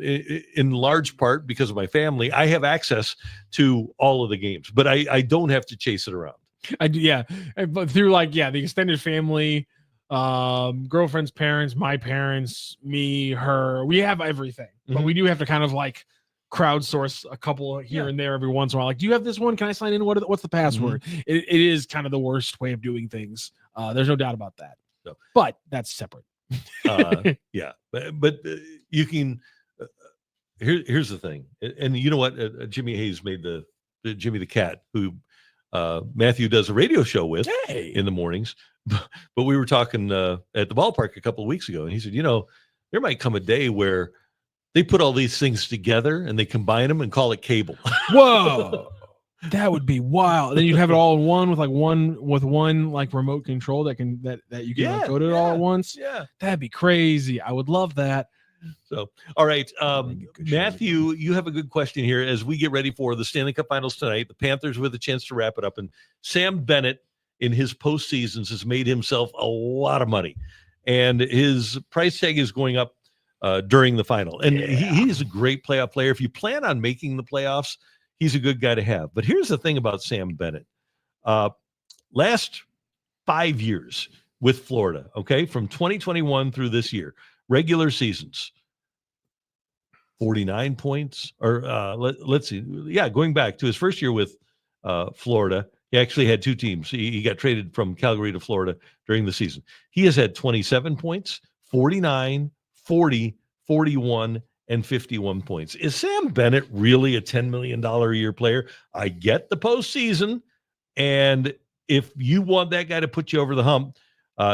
in large part because of my family, I have access to all of the games, but I don't have to chase it around. I do, yeah. But through the extended family, girlfriend's parents, my parents, me, her, we have everything, but we do have to kind of crowdsource a couple here and there every once in a while. Do you have this one? Can I sign in? What's the password? It is kind of the worst way of doing things. There's no doubt about that. So, but that's separate. Yeah, but you can. Here's the thing, and you know what? Jimmy Hayes made the Jimmy the Cat, who Matthew does a radio show with in the mornings. But we were talking at the ballpark a couple of weeks ago, and he said, there might come a day where they put all these things together and they combine them and call it cable. Whoa. That would be wild. Then you'd have it all in one with one remote control that you can go to it all at once. Yeah, that'd be crazy. I would love that. So, all right, Matthew, you have a good question here as we get ready for the Stanley Cup Finals tonight. The Panthers with a chance to wrap it up, and Sam Bennett in his postseasons has made himself a lot of money, and his price tag is going up during the final. And he's a great playoff player. If you plan on making the playoffs, he's a good guy to have. But here's the thing about Sam Bennett. Last 5 years with Florida, okay, from 2021 through this year, regular seasons, 49 points. Or let's see. Yeah, going back to his first year with Florida, he actually had 2 teams. He got traded from Calgary to Florida during the season. He has had 27 points, 49, 40, 41, and 51 points. Is Sam Bennett really a $10 million a year player? I get the postseason, and if you want that guy to put you over the hump,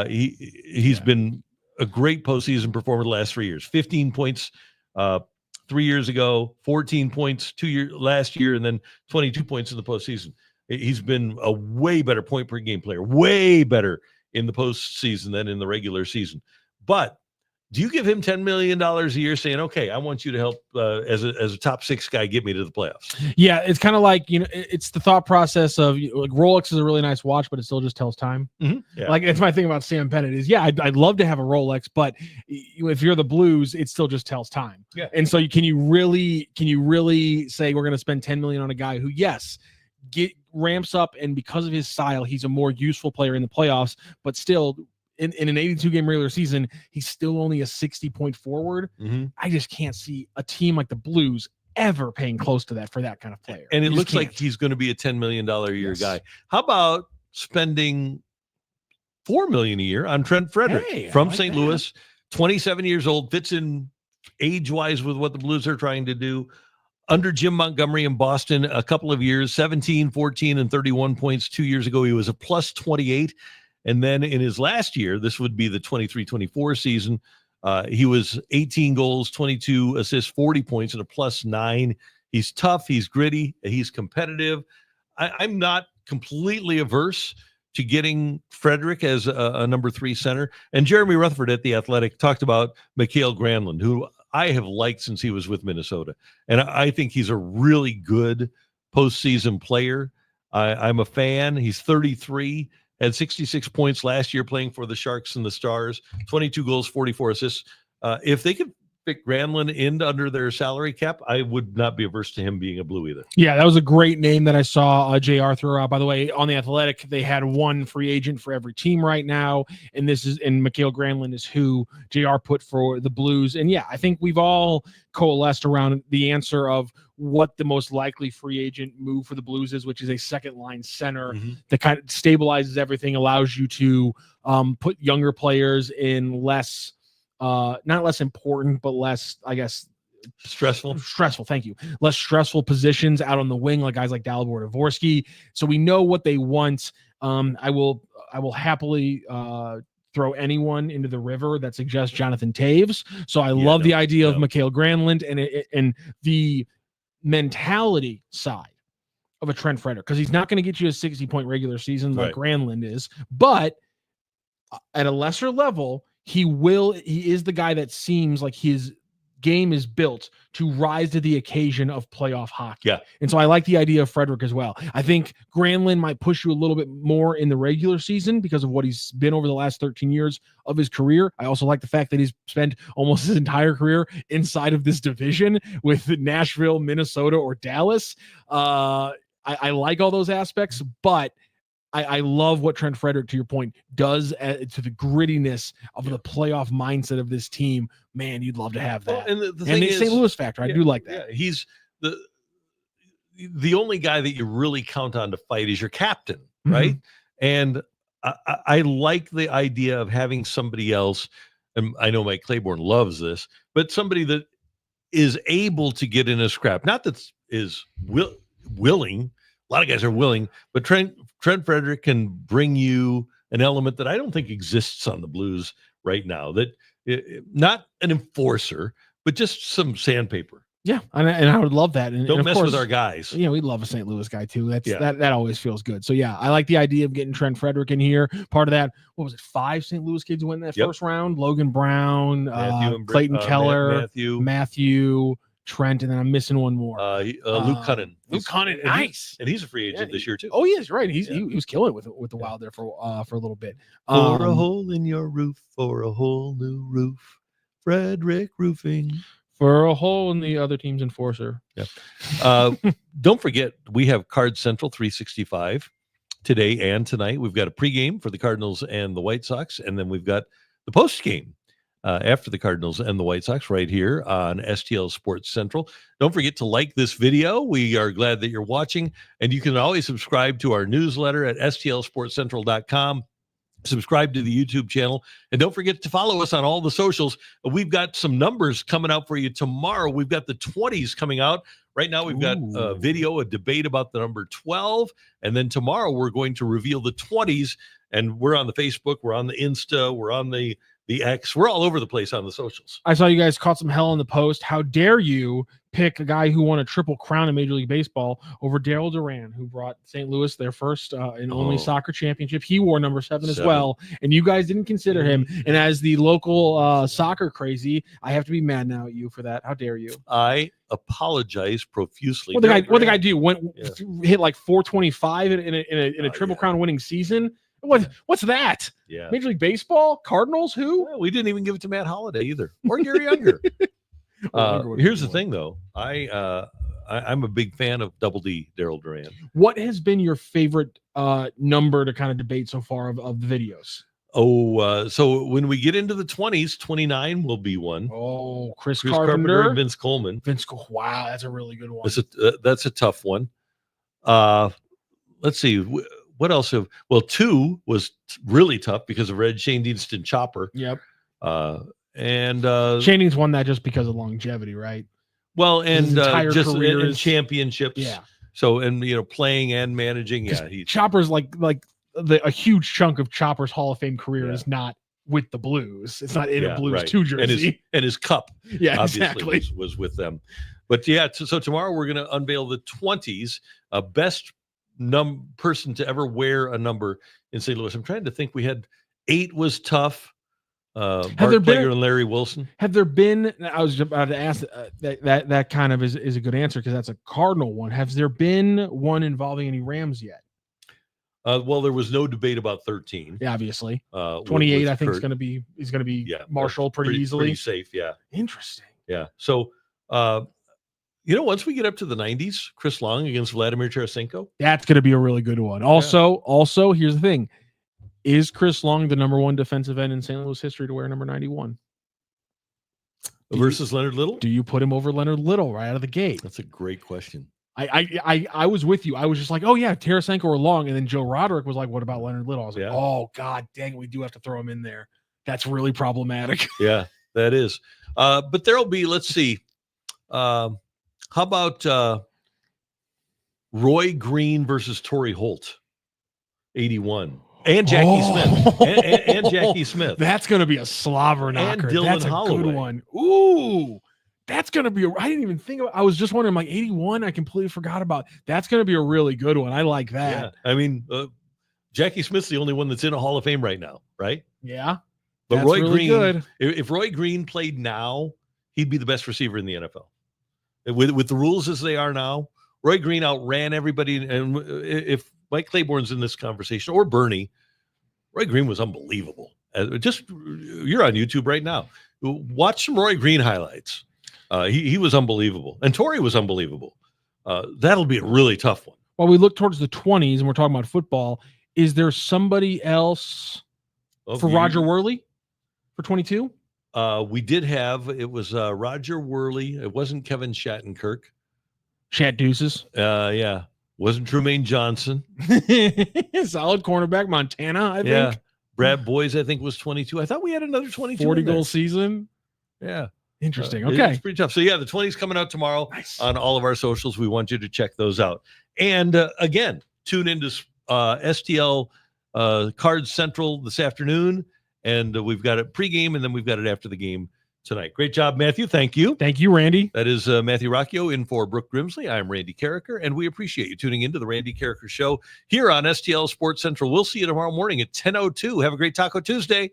he's been a great postseason performer the last 3 years. 15 points 3 years ago, 14 points last year, and then 22 points in the postseason. He's been a way better point per game player, way better in the postseason than in the regular season. But do you give him $10 million a year saying, okay, I want you to help as a top 6 guy get me to the playoffs? Yeah, it's kind of like, it's the thought process of like Rolex is a really nice watch, but it still just tells time. Mm-hmm. Yeah. Like, it's my thing about Sam Bennett is, I'd love to have a Rolex, but if you're the Blues, it still just tells time. Yeah. And so can you really say we're going to spend $10 million on a guy who, yes, ramps up, and because of his style, he's a more useful player in the playoffs, but still in an 82-game regular season, he's still only a 60-point forward. Mm-hmm. I just can't see a team like the Blues ever paying close to that for that kind of player. And it looks like he's going to be a $10 million a year guy. How about spending $4 million a year on Trent Frederick from St. Louis, 27 years old, fits in age-wise with what the Blues are trying to do. Under Jim Montgomery in Boston, a couple of years, 17, 14, and 31 points 2 years ago. He was a plus 28. And then in his last year, this would be the 23-24 season, he was 18 goals, 22 assists, 40 points, and a plus 9. He's tough. He's gritty. He's competitive. I'm not completely averse to getting Frederick as a number 3 center. And Jeremy Rutherford at The Athletic talked about Mikael Granlund, who I have liked since he was with Minnesota. And I think he's a really good postseason player. I'm a fan. He's 33. Had 66 points last year playing for the Sharks and the Stars, 22 goals, 44 assists. If they could fit Granlund in under their salary cap, I would not be averse to him being a Blue either. Yeah, that was a great name that I saw JR throw out. By the way, on The Athletic, they had one free agent for every team right now, and Mikael Granlund is who JR put for the Blues. And yeah, I think we've all coalesced around the answer of what the most likely free agent move for the Blues is, which is a second line center that kind of stabilizes everything, allows you to put younger players in less, not less important, but less, I guess, stressful. Thank you. Less stressful positions out on the wing, like guys like Dalibor Dvorsky. So we know what they want. I will happily throw anyone into the river that suggests Jonathan Taves. So I love the idea of Mikael Granlund and the mentality side of a Trent Frederick, because he's not going to get you a 60-point regular season like Granlund is, but at a lesser level, he is the guy that seems like his game is built to rise to the occasion of playoff hockey. Yeah. And so I like the idea of Frederick as well. I think Granlund might push you a little bit more in the regular season because of what he's been over the last 13 years of his career. I also like the fact that he's spent almost his entire career inside of this division with Nashville, Minnesota, or Dallas. I like all those aspects, but I love what Trent Frederick, to your point, does to the grittiness of the playoff mindset of this team. Man, you'd love to have that. Well, and the thing is, St. Louis factor, I do like that. Yeah, he's the only guy that you really count on to fight is your captain, right? And I like the idea of having somebody else, and I know Mike Claiborne loves this, but somebody that is able to get in a scrap, not that is willing. A lot of guys are willing, but Trent Frederick can bring you an element that I don't think exists on the Blues right now. That not an enforcer, but just some sandpaper. Yeah, and I would love that. And don't mess course, with our guys. Yeah, we love a St. Louis guy too. That always feels good. So yeah, I like the idea of getting Trent Frederick in here. Part of that, what was it? 5 St. Louis kids who went in that first round: Logan Brown, Clayton Keller, Matthew, Trent, and then I'm missing one more. Luke Cunnin. Luke Cunnin, nice. And he's a free agent this year too. Oh, he is, right. He was killing it with the Wild there for a little bit. For a hole in your roof, for a whole new roof, Frederick Roofing. For a hole in the other team's enforcer. Yeah. Don't forget, we have Card Central 365 today and tonight. We've got a pregame for the Cardinals and the White Sox, and then we've got the postgame after the Cardinals and the White Sox right here on STL Sports Central. Don't forget to like this video. We are glad that you're watching, and you can always subscribe to our newsletter at stlsportscentral.com. Subscribe to the YouTube channel, and don't forget to follow us on all the socials. We've got some numbers coming out for you tomorrow. We've got the 20s coming out. Right now, we've got a video, a debate about the number 12, and then tomorrow we're going to reveal the 20s, and we're on the Facebook, we're on the Insta, we're on the X, we're all over the place on the socials. I saw you guys caught some hell in the post. How dare you pick a guy who won a triple crown in Major League Baseball over Darryl Duran, who brought St. Louis their first and only soccer championship. He wore number 7 as well, and you guys didn't consider him. And as the local soccer crazy, I have to be mad now at you for that. How dare you? I apologize profusely. What the guy do? Hit like 425 in a triple crown winning season. What's that? Yeah. Major League Baseball? Cardinals? Who? Well, we didn't even give it to Matt Holliday either, or Gary Younger. Here's the thing, though. I'm a big fan of Double D, Darryl Duran. What has been your favorite number to kind of debate so far of the videos? So when we get into the 20s, 29 will be one. Oh, Chris Carpenter and Vince Coleman. Wow, that's a really good one. That's a tough one. Let's see. What else 2 was really tough because of Red Shane Deanston Chopper. Yep. And Shane Deans won that just because of longevity, right? Well, and just career in championships. Yeah. So, and playing and managing. Yeah. Chopper's like a huge chunk of Chopper's Hall of Fame career is not with the Blues. It's not in a Blues 2 jersey. And his cup, obviously was with them. But so tomorrow we're going to unveil the 20s, best person to ever wear a number in St. Louis. I'm trying to think. We had 8 was tough. Bart Plager and Larry Willson. Have there been? I was about to ask that kind of is a good answer because that's a Cardinal one. Has there been one involving any Rams yet? Well, there was no debate about 13. Yeah, obviously. 28, I think, is going to be Marshall pretty easily. Pretty safe, yeah. Interesting. Yeah. So, once we get up to the 90s, Chris Long against Vladimir Tarasenko. That's going to be a really good one. Also, here's the thing. Is Chris Long the number 1 defensive end in St. Louis history to wear number 91? Versus Leonard Little? Do you put him over Leonard Little right out of the gate? That's a great question. I was with you. I was just like, oh yeah, Tarasenko or Long, and then Joe Roderick was like, what about Leonard Little? I was like, oh god dang it, we do have to throw him in there. That's really problematic. Yeah, that is. But there'll be, let's see. How about Roy Green versus Torrey Holt, 81. And Jackie Smith. And Jackie Smith. That's going to be a slobber knocker. And Dylan That's a Holloway. good one. Ooh, that's going to be I didn't even think about I was just wondering, like 81, I completely forgot about. That's going to be a really good one. I like that. Yeah. I mean, Jackie Smith's the only one that's in a Hall of Fame right now, right? Yeah. But that's Roy really Green, good. If Roy Green played now, he'd be the best receiver in the NFL. With the rules as they are now, Roy Green outran everybody. And if Mike Claiborne's in this conversation, or Bernie, Roy Green was unbelievable. You're on YouTube right now. Watch some Roy Green highlights. He was unbelievable. And Torrey was unbelievable. That'll be a really tough one. While we look towards the 20s and we're talking about football, is there somebody else for Roger Worley for 22? We did have, it was Roger Worley. It wasn't Kevin Shattenkirk. Shat Deuces. Yeah. Wasn't Trumaine Johnson. Solid cornerback, Montana, I think. Yeah. Brad Boys, I think, was 22. I thought we had another 22. 40-goal season. Yeah. Interesting. Okay. It's pretty tough. So, yeah, the 20's coming out tomorrow on all of our socials. We want you to check those out. And, again, tune into STL Cards Central this afternoon. And we've got it pregame, and then we've got it after the game tonight. Great job, Matthew. Thank you. Thank you, Randy. That is Matthew Rocchio in for Brooke Grimsley. I'm Randy Karraker, and we appreciate you tuning into the Randy Karraker Show here on STL Sports Central. We'll see you tomorrow morning at 10:02. Have a great Taco Tuesday.